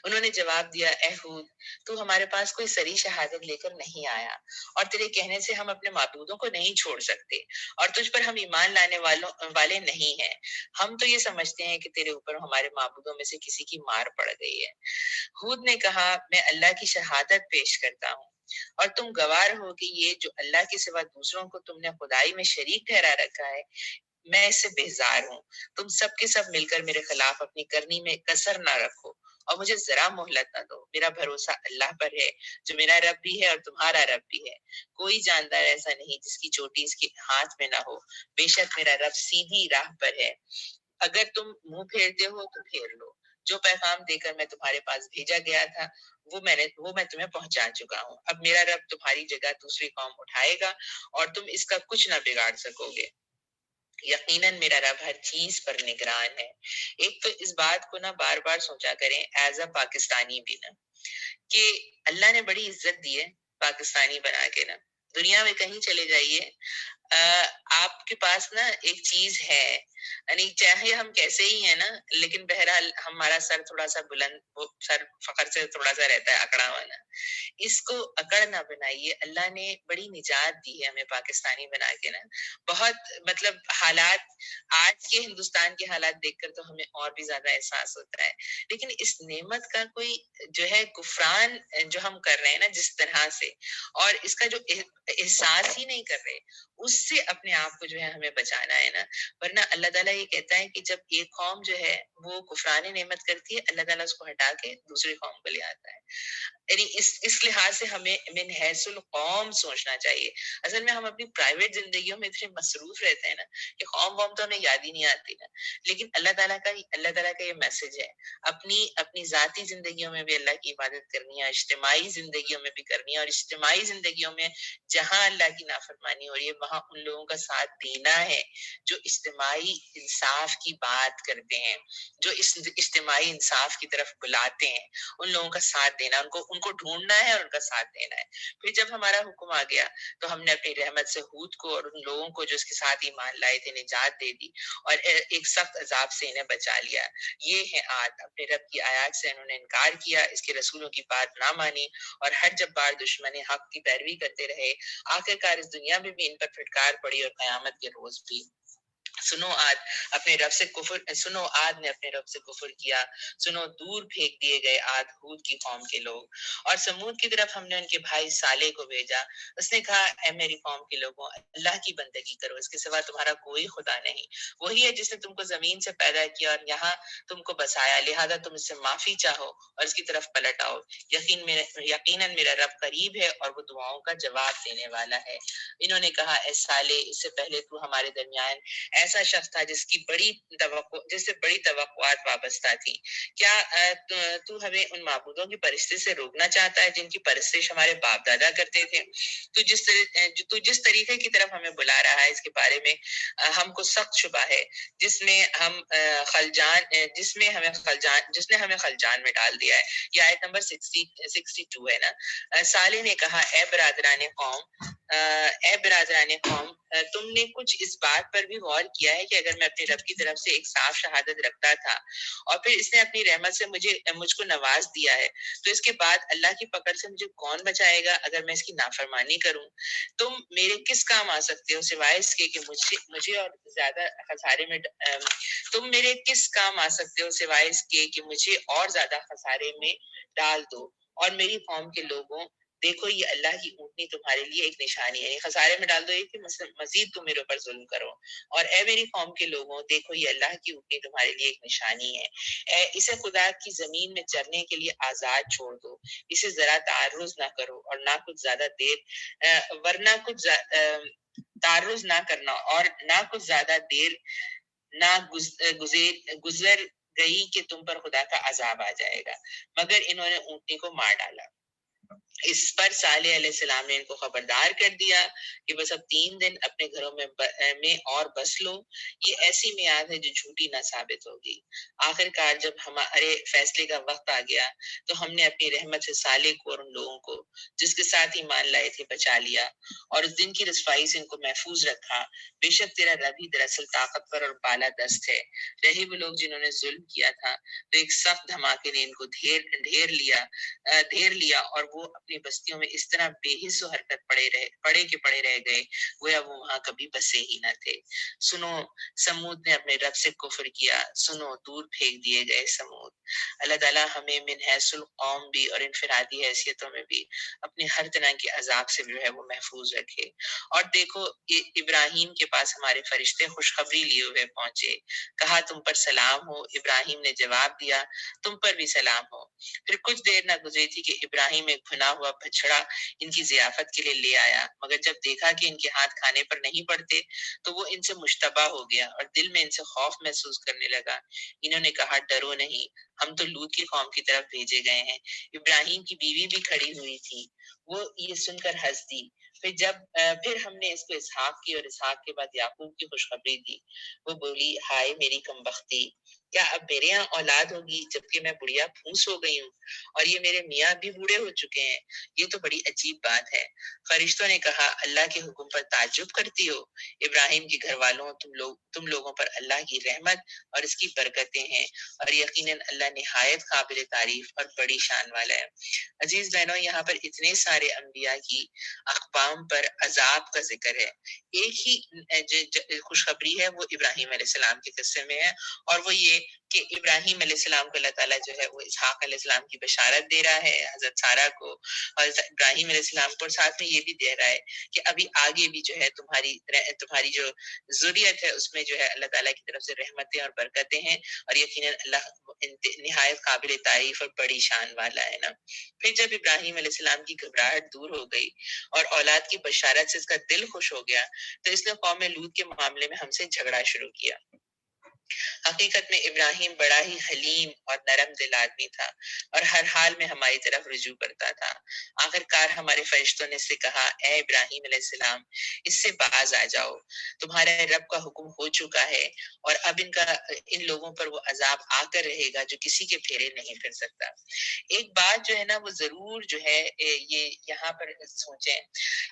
[SPEAKER 1] انہوں نے جواب دیا, اے ہود, تو ہمارے پاس کوئی صریح شہادت لے کر نہیں آیا, اور تیرے کہنے سے ہم اپنے معبودوں کو نہیں چھوڑ سکتے, اور تجھ پر ہم ایمان لانے والے نہیں ہیں. ہم تو یہ سمجھتے ہیں کہ تیرے اوپر ہمارے معبودوں میں سے کسی کی مار پڑ گئی ہے. ہود نے کہا, میں اللہ کی شہادت پیش کرتا ہوں, اور تم گوار ہو کہ یہ جو اللہ کے سوا دوسروں کو تم نے خدائی میں شریک ٹھہرا رکھا ہے, میں اس سے بیزار ہوں. تم سب کے سب مل کر میرے خلاف اپنی کرنی میں کسر نہ رکھو, اور مجھے ذرا مہلت نہ دو. میرا بھروسہ اللہ پر ہے, جو میرا رب بھی ہے اور تمہارا رب بھی ہے. کوئی جاندار ایسا نہیں جس کی چوٹی اس کے ہاتھ میں نہ ہو. بے شک میرا رب سیدھی راہ پر ہے. اگر تم منہ پھیرتے ہو تو پھیر لو. جو پیغام دے کر میں تمہارے پاس بھیجا گیا تھا, وہ میں تمہیں پہنچا چکا ہوں. اب میرا رب تمہاری جگہ دوسری قوم اٹھائے گا, اور تم اس کا کچھ نہ بگاڑ سکو گے. یقیناً میرا رب ہر چیز پر نگران ہے. ایک تو اس بات کو نا بار بار سوچا کریں ایز اے پاکستانی بھی نا, کہ اللہ نے بڑی عزت دی ہے پاکستانی بنا کے نا. دنیا میں کہیں چلے جائیے, آپ کے پاس نا ایک چیز ہے, یعنی چاہے ہم کیسے ہی ہیں نا, لیکن بہرحال ہمارا سر تھوڑا سا بلند, سر فخر سے تھوڑا سا رہتا ہے اکڑا ہوا نا. اس کو اکڑ نہ بنائیے, اللہ نے بڑی نجات دی ہے ہمیں پاکستانی بنا کے نا. بہت مطلب حالات, آج کے ہندوستان کے حالات دیکھ کر تو ہمیں اور بھی زیادہ احساس ہوتا ہے, لیکن اس نعمت کا کوئی جو ہے گفران جو ہم کر رہے ہیں نا جس طرح سے, اور اس کا جو احساس ہی نہیں کر رہے, اس سے اپنے آپ کو جو ہے ہمیں بچانا ہے نا. ورنہ اللہ تعالیٰ یہ کہتا ہے کہ جب ایک قوم جو ہے وہ کفران نعمت کرتی ہے, اللہ تعالیٰ اس کو ہٹا کے دوسری قوم کو لے آتا ہے. یعنی اس لحاظ سے ہمیں من حیث القوم سوچنا چاہیے. اصل میں ہم اپنی پرائیویٹ زندگیوں میں اتنے مصروف رہتے ہیں نا کہ قوم ووم تو ہمیں یاد ہی نہیں آتی نا. لیکن اللہ تعالیٰ کا یہ میسج ہے، اپنی ذاتی زندگیوں میں بھی اللہ کی عبادت کرنی ہے، اجتماعی زندگیوں میں بھی کرنی ہے، اور اجتماعی زندگیوں میں جہاں اللہ کی نافرمانی ہو رہی ہے وہاں ان لوگوں کا ساتھ دینا ہے جو اجتماعی انصاف کی بات کرتے ہیں، جو اس اجتماعی انصاف کی طرف بلاتے ہیں. ان لوگوں کا ساتھ دینا، ان کو ڈھونڈنا ہے اور ان کا ساتھ دینا ہے. پھر جب ہمارا حکم آ گیا تو ہم نے اپنی رحمت سے ہود کو اور ان لوگوں کو جو اس کے ساتھ ایمان لائے تھے نجات دے دی اور ایک سخت عذاب سے انہیں بچا لیا. یہ ہے عاد، اپنے رب کی آیات سے انہوں نے انکار کیا، اس کے رسولوں کی بات نہ مانی اور ہر جبار دشمن حق کی پیروی کرتے رہے. آخرکار اس دنیا میں بھی ان پر پھٹکار پڑی اور قیامت کے روز بھی. سنو عاد نے اپنے رب سے کفر کیا، سنو دور پھینک دیے گئے عاد ہود کی قوم کے لوگ. اور سمود کی طرف ہم نے ان کے بھائی صالح کو بھیجا، اس نے کہا اے میری قوم کے لوگوں، اللہ کی بندگی کرو، اس کے سوا تمہارا کوئی خدا نہیں. وہی ہے جس نے تم کو زمین سے پیدا کیا اور یہاں تم کو بسایا، لہذا تم اس سے معافی چاہو اور اس کی طرف پلٹ آؤ. یقیناً میرا رب قریب ہے اور وہ دعاؤں کا جواب دینے والا ہے. انہوں نے کہا اے صالح، اس سے پہلے تو ہمارے درمیان ایسا شخص تھا جس سے بڑی توقعات وابستہ تھی. کیا تو ہمیں ان معبودوں کی پرستش سے روکنا چاہتا ہے جن کی پرستش ہمارے باپ دادا کرتے تھے؟ تو جس طریقے کی طرف ہمیں بلا رہا ہے اس کے بارے میں ہم کو سخت شبہ ہے، جس نے ہمیں خلجان میں ڈال دیا ہے. یہ آیت نمبر 62 ہے نا. صالح نے کہا اے برادران قوم، تم نے کچھ اس بات پر بھی غور کیا ہے کہ اگر میں اپنے رب کی طرف سے ایک صاف شہادت رکھتا تھا اور پھر اس نے اپنی رحمت سے مجھ کو نواز دیا ہے تو اس کے بعد اللہ کی پکڑ سے مجھے کون بچائے گا اگر میں اس کی نافرمانی کروں؟ تم میرے کس کام آ سکتے ہو سوائے اس کے کہ مجھے اور زیادہ خسارے میں تم میرے کس کام آ سکتے ہو سوائے اس کے کہ مجھے اور زیادہ خسارے میں ڈال دو. اور میری قوم کے لوگوں، دیکھو یہ اللہ کی اونٹنی تمہارے لیے ایک نشانی ہے. خسارے میں ڈال دو یہ کہ مزید تم میرے اوپر ظلم کرو. اور اے میری قوم کے لوگوں، دیکھو یہ اللہ کی اونٹنی تمہارے لیے ایک نشانی ہے. اسے خدا کی زمین میں چرنے کے لیے آزاد چھوڑ دو، اسے ذرا تعرض نہ کرو اور نہ کچھ زیادہ دیر ورنہ کچھ تعرض نہ کرنا اور نہ کچھ زیادہ دیر نہ گزر گئی کہ تم پر خدا کا عذاب آ جائے گا. مگر انہوں نے اونٹنی کو مار ڈالا. اس پر صالح علیہ السلام نے ان کو خبردار کر دیا کہ بس اب 3 دن اپنے گھروں میں اور بس لو، یہ ایسی میعاد ہے جو جھوٹی نہ ثابت ہوگی. آخر کار جب ہمارے فیصلے کا وقت آ گیا تو ہم نے اپنی رحمت سے صالح کو اور ان لوگوں کو جس کے ساتھ ایمان لائے تھے بچا لیا اور اس دن کی رسوائی سے ان کو محفوظ رکھا. بے شک تیرا رب ہی دراصل طاقتور اور بالا دست ہے. رہے وہ لوگ جنہوں نے ظلم کیا تھا تو ایک سخت دھماکے نے ان کو ڈھیر لیا اور وہ اپنی بستیوں میں اس طرح بے حس و حرکت پڑے رہ گئے گویا وہ وہاں کبھی بسے ہی نہ تھے. سنو سمود نے اپنے رب سے کفر کیا، سنو دور پھینک دیے گئے سمود. اللہ تعالیٰ ہمیں من حیث القوم بھی اور انفرادی حیثیتوں میں بھی اپنے ہر طرح کے عذاب سے جو ہے وہ محفوظ رکھے. اور دیکھو ابراہیم کے پاس ہمارے فرشتے خوشخبری لیے ہوئے پہنچے، کہا تم پر سلام ہو. ابراہیم نے جواب دیا تم پر بھی سلام ہو. پھر کچھ دیر نہ گزری تھی کہ ابراہیم ایک بھنا ہوا بچڑا ان کی ضیافت کے لیے لے آیا، مگر جب دیکھا کہ ان کے ہاتھ کھانے پر نہیں پڑتے تو وہ ان سے مشتبہ ہو گیا اور دل میں ان سے خوف محسوس کرنے لگا. انہوں نے کہا ڈرو نہیں، ہم تو لوط کی قوم کی طرف بھیجے گئے ہیں. ابراہیم کی بیوی بھی کھڑی ہوئی تھی، وہ یہ سن کر ہنس دی. پھر ہم نے اس کو اسحاق کی اور اسحاق کے بعد یعقوب کی خوشخبری دی. وہ بولی ہائے میری کم بختی، کیا اب میرے یہاں اولاد ہوگی جبکہ میں بڑھیا پھوس ہو گئی ہوں اور یہ میرے میاں بھی بوڑھے ہو چکے ہیں؟ یہ تو بڑی عجیب بات ہے. فرشتوں نے کہا اللہ کے حکم پر تعجب کرتی ہو؟ ابراہیم کے گھر والوں، تم لوگوں پر اللہ کی رحمت اور اس کی برکتیں ہیں اور یقیناً اللہ نہایت قابل تعریف اور بڑی شان والا ہے. عزیز بہنوں، یہاں پر اتنے سارے انبیاء کی اقوام پر عذاب کا ذکر ہے. ایک ہی خوشخبری ہے وہ ابراہیم علیہ السلام کے قصے میں ہے اور وہ یہ کہ ابراہیم علیہ السلام کو اللہ تعالیٰ جو ہے وہ اسحاق علیہ السلام کی بشارت دے رہا ہے حضرت سارہ کو، اور ابراہیم علیہ السلام کو، اور ساتھ میں یہ بھی دے رہا ہے کہ ابھی آگے بھی جو ہے تمہاری جو ذریت ہے اس میں جو ہے اللہ تعالیٰ کی طرف سے رحمتیں اور برکتیں ہیں، اور یقیناً اللہ نہایت قابل تعریف اور بڑی شان والا ہے نا۔ پھر جب ابراہیم علیہ السلام کی گھبراہٹ دور ہو گئی اور اولاد کی بشارت سے اس کا دل خوش ہو گیا، تو اس نے قوم لوط کے معاملے میں ہم سے جھگڑا شروع کیا۔ حقیقت میں ابراہیم بڑا ہی حلیم اور نرم دل آدمی تھا اور ہر حال میں ہماری طرف رجوع کرتا تھا۔ آخر کار ہمارے فرشتوں نے اس سے کہا، اے ابراہیم علیہ السلام، اس سے باز آ جاؤ، تمہارے رب کا حکم ہو چکا ہے، اور اب ان لوگوں پر وہ عذاب آ کر رہے گا جو کسی کے پھیرے نہیں پھر سکتا۔ ایک بات جو ہے نا وہ ضرور جو ہے یہ یہاں پر سوچیں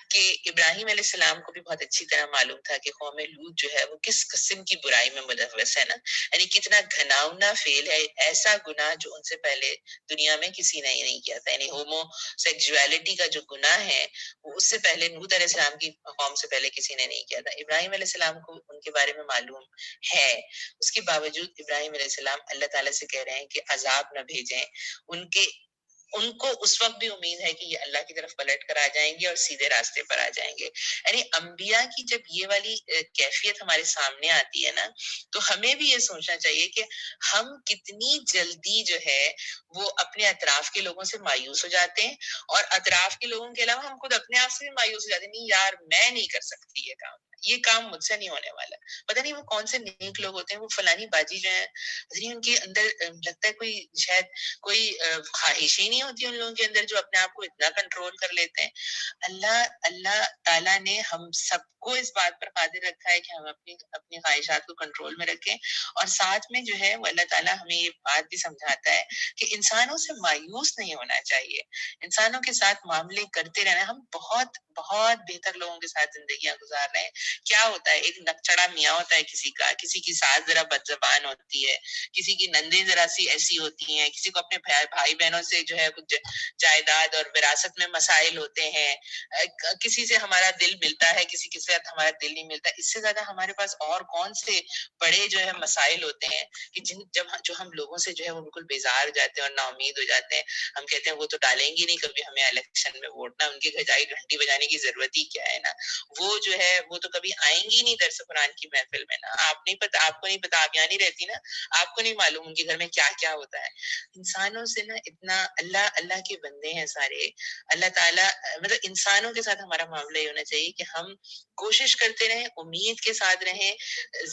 [SPEAKER 1] کہ ابراہیم علیہ السلام کو بھی بہت اچھی طرح معلوم تھا کہ قوم لوط جو ہے وہ کس قسم کی برائی میں ملوث ہے نا، یعنی کتنا گھناؤنا فعل ہے، ایسا گناہ جو ان سے پہلے دنیا میں کسی نے نہیں کیا تھا، یعنی ہومو سیکسولیٹی کا جو گناہ ہے وہ اس سے پہلے لوط علیہ السلام کی قوم سے پہلے کسی نے نہیں کیا تھا۔ ابراہیم علیہ السلام کو ان کے بارے میں معلوم ہے، اس کے باوجود ابراہیم علیہ السلام اللہ تعالیٰ سے کہہ رہے ہیں کہ عذاب نہ بھیجیں۔ ان کو اس وقت بھی امید ہے کہ یہ اللہ کی طرف پلٹ کر آ جائیں گے اور سیدھے راستے پر آ جائیں گے۔ یعنی انبیاء کی جب یہ والی کیفیت ہمارے سامنے آتی ہے نا، تو ہمیں بھی یہ سوچنا چاہیے کہ ہم کتنی جلدی جو ہے وہ اپنے اطراف کے لوگوں سے مایوس ہو جاتے ہیں، اور اطراف کے لوگوں کے علاوہ ہم خود اپنے آپ سے بھی مایوس ہو جاتے ہیں، نہیں یار میں نہیں کر سکتی یہ کام مجھ سے نہیں ہونے والا۔ پتہ نہیں وہ کون سے نیک لوگ ہوتے ہیں، وہ فلانی باجی جو ہیں ان کے اندر لگتا ہے کوئی شاید کوئی خواہش ہی نہیں ہوتی ان لوگوں کے اندر جو اپنے آپ کو اتنا کنٹرول کر لیتے ہیں۔ اللہ تعالیٰ نے ہم سب کو اس بات پر قادر رکھا ہے کہ ہم اپنی خواہشات کو کنٹرول میں رکھیں، اور ساتھ میں جو ہے وہ اللہ تعالیٰ ہمیں یہ بات بھی سمجھاتا ہے کہ انسانوں سے مایوس نہیں ہونا چاہیے، انسانوں کے ساتھ معاملے کرتے رہنا۔ ہم بہت بہت بہتر لوگوں کے ساتھ زندگیاں گزار رہے ہیں۔ کیا ہوتا ہے، ایک نکچڑا میاں ہوتا ہے کسی کی ساس ذرا بد زبان ہوتی ہے، کسی کی نندیں ذرا سی ایسی ہوتی ہیں، کسی کو اپنے بھائی بہنوں سے جو ہے کچھ جائیداد اور وراثت میں مسائل ہوتے ہیں، کسی سے ہمارا دل ملتا ہے، کسی کے ساتھ ہمارا دل نہیں ملتا۔ اس سے زیادہ ہمارے پاس اور کون سے بڑے جو ہے مسائل ہوتے ہیں کہ جو ہم لوگوں سے جو ہے وہ بالکل بیزار ہو جاتے ہیں اور نا امید ہو جاتے ہیں۔ ہم کہتے ہیں وہ تو ڈالیں گی نہیں کبھی ہمیں الیکشن میں ووٹ، نہ ان کی گھنٹی بجانے کی ضرورت ہی کیا ہے نا، وہ جو ہے وہ تو کبھی آئیں گی نہیں درس قرآن کی محفل میں نا، آپ کو نہیں پتا، آپ یہاں نہیں رہتی نا، آپ کو نہیں معلوم ان کے گھر میں کیا کیا ہوتا ہے۔ انسانوں سے نا اتنا اللہ کے بندے ہیں سارے، اللہ تعالیٰ مطلب انسانوں کے ساتھ ہمارا معاملہ یہ ہونا چاہیے کہ ہم کوشش کرتے رہیں، امید کے ساتھ رہیں،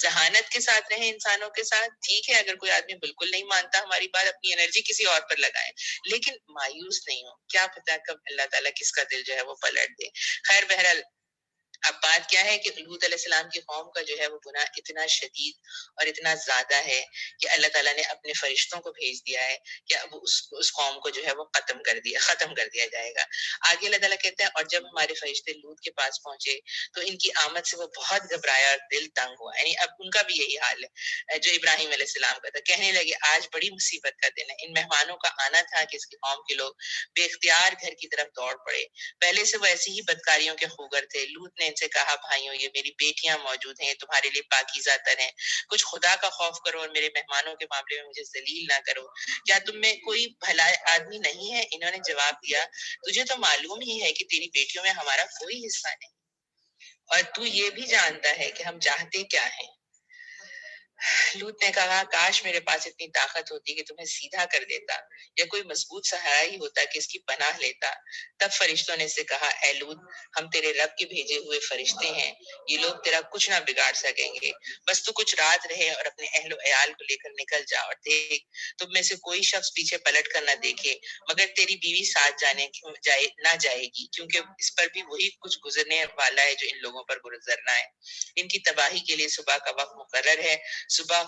[SPEAKER 1] ذہانت کے ساتھ رہیں انسانوں کے ساتھ۔ ٹھیک ہے اگر کوئی آدمی بالکل نہیں مانتا ہماری بات، اپنی انرجی کسی اور پر لگائیں، لیکن مایوس نہیں ہو، کیا پتا کب اللہ تعالیٰ کس کا دل جو ہے وہ پلٹ دے۔ خیر بہرحال اب بات کیا ہے کہ لوط علیہ السلام کی قوم کا جو ہے وہ گناہ اتنا شدید اور اتنا زیادہ ہے کہ اللہ تعالیٰ نے اپنے فرشتوں کو بھیج دیا ہے کہ اب اس قوم کو جو ہے وہ ختم کر دیا جائے گا۔ آگے اللہ تعالیٰ کہتے ہیں، اور جب ہمارے فرشتے لوط کے پاس پہنچے تو ان کی آمد سے وہ بہت گھبرایا اور دل تنگ ہوا۔ یعنی اب ان کا بھی یہی حال ہے جو ابراہیم علیہ السلام کا تھا۔ کہنے لگے آج بڑی مصیبت کا دن ہے، ان مہمانوں کا آنا تھا کہ اس کی قوم کے لوگ بے اختیار گھر کی طرف دوڑ پڑے۔ پہلے سے وہ ایسی ہی بدکاریوں کے خوگر تھے۔ لوط نے ان سے کہا، بھائیوں یہ میری بیٹیاں موجود ہیں، تمہارے لیے پاکیزہ تر ہیں، کچھ خدا کا خوف کرو اور میرے مہمانوں کے معاملے میں مجھے ذلیل نہ کرو۔ کیا تم میں کوئی بھلا آدمی نہیں ہے؟ انہوں نے جواب دیا، تجھے تو معلوم ہی ہے کہ تیری بیٹیوں میں ہمارا کوئی حصہ نہیں، اور تو یہ بھی جانتا ہے کہ ہم چاہتے کیا ہیں۔ لوط نے کہا، کاش میرے پاس اتنی طاقت ہوتی کہ تمہیں سیدھا کر دیتا، یا کوئی مضبوط سہارا ہی ہوتا کہ اس کی پناہ لیتا۔ تب فرشتوں نے اس سے کہا، اے لوط، ہم تیرے رب کے بھیجے ہوئے فرشتے ہیں، یہ لوگ تیرا کچھ نہ بگاڑ سکیں گے، بس تو کچھ رات رہے اور اپنے اہل و عیال کو لے کر نکل جا، اور دیکھ تم میں سے کوئی شخص پیچھے پلٹ کر نہ دیکھے، مگر تیری بیوی ساتھ نہ جائے گی، کیونکہ اس پر بھی وہی کچھ گزرنے والا ہے جو ان لوگوں پر گزرنا ہے۔ ان کی تباہی کے لیے صبح کا وقت مقرر ہے، صبح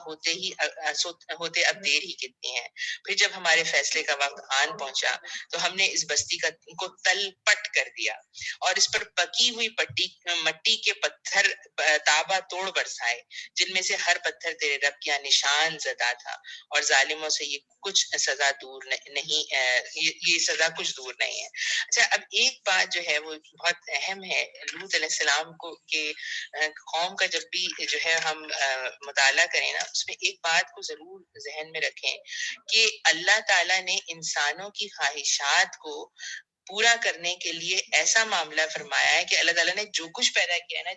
[SPEAKER 1] ہوتے اب دیر ہی کتنی ہے۔ پھر جب ہمارے فیصلے کا وقت آن پہنچا تو ہم نے اس بستی کو تل پٹ کر دیا اور اس پر پکی ہوئی مٹی کے پتھر تابا توڑ برسائے، جن میں سے ہر پتھر تیرے رب کیا نشان زدہ تھا، اور ظالموں سے یہ سزا کچھ دور نہیں ہے۔ اچھا، اب ایک بات جو ہے وہ بہت اہم ہے، لوط علیہ السلام کو کہ قوم کا جب بھی جو ہے ہم مطالعہ مطالعہ کریں نا، اس میں ایک بات کو ضرور ذہن میں رکھیں کہ اللہ تعالیٰ نے انسانوں کی خواہشات کو پورا کرنے کے لیے ایسا معاملہ فرمایا ہے کہ اللہ تعالیٰ نے جو کچھ پیدا کیا ہے نا،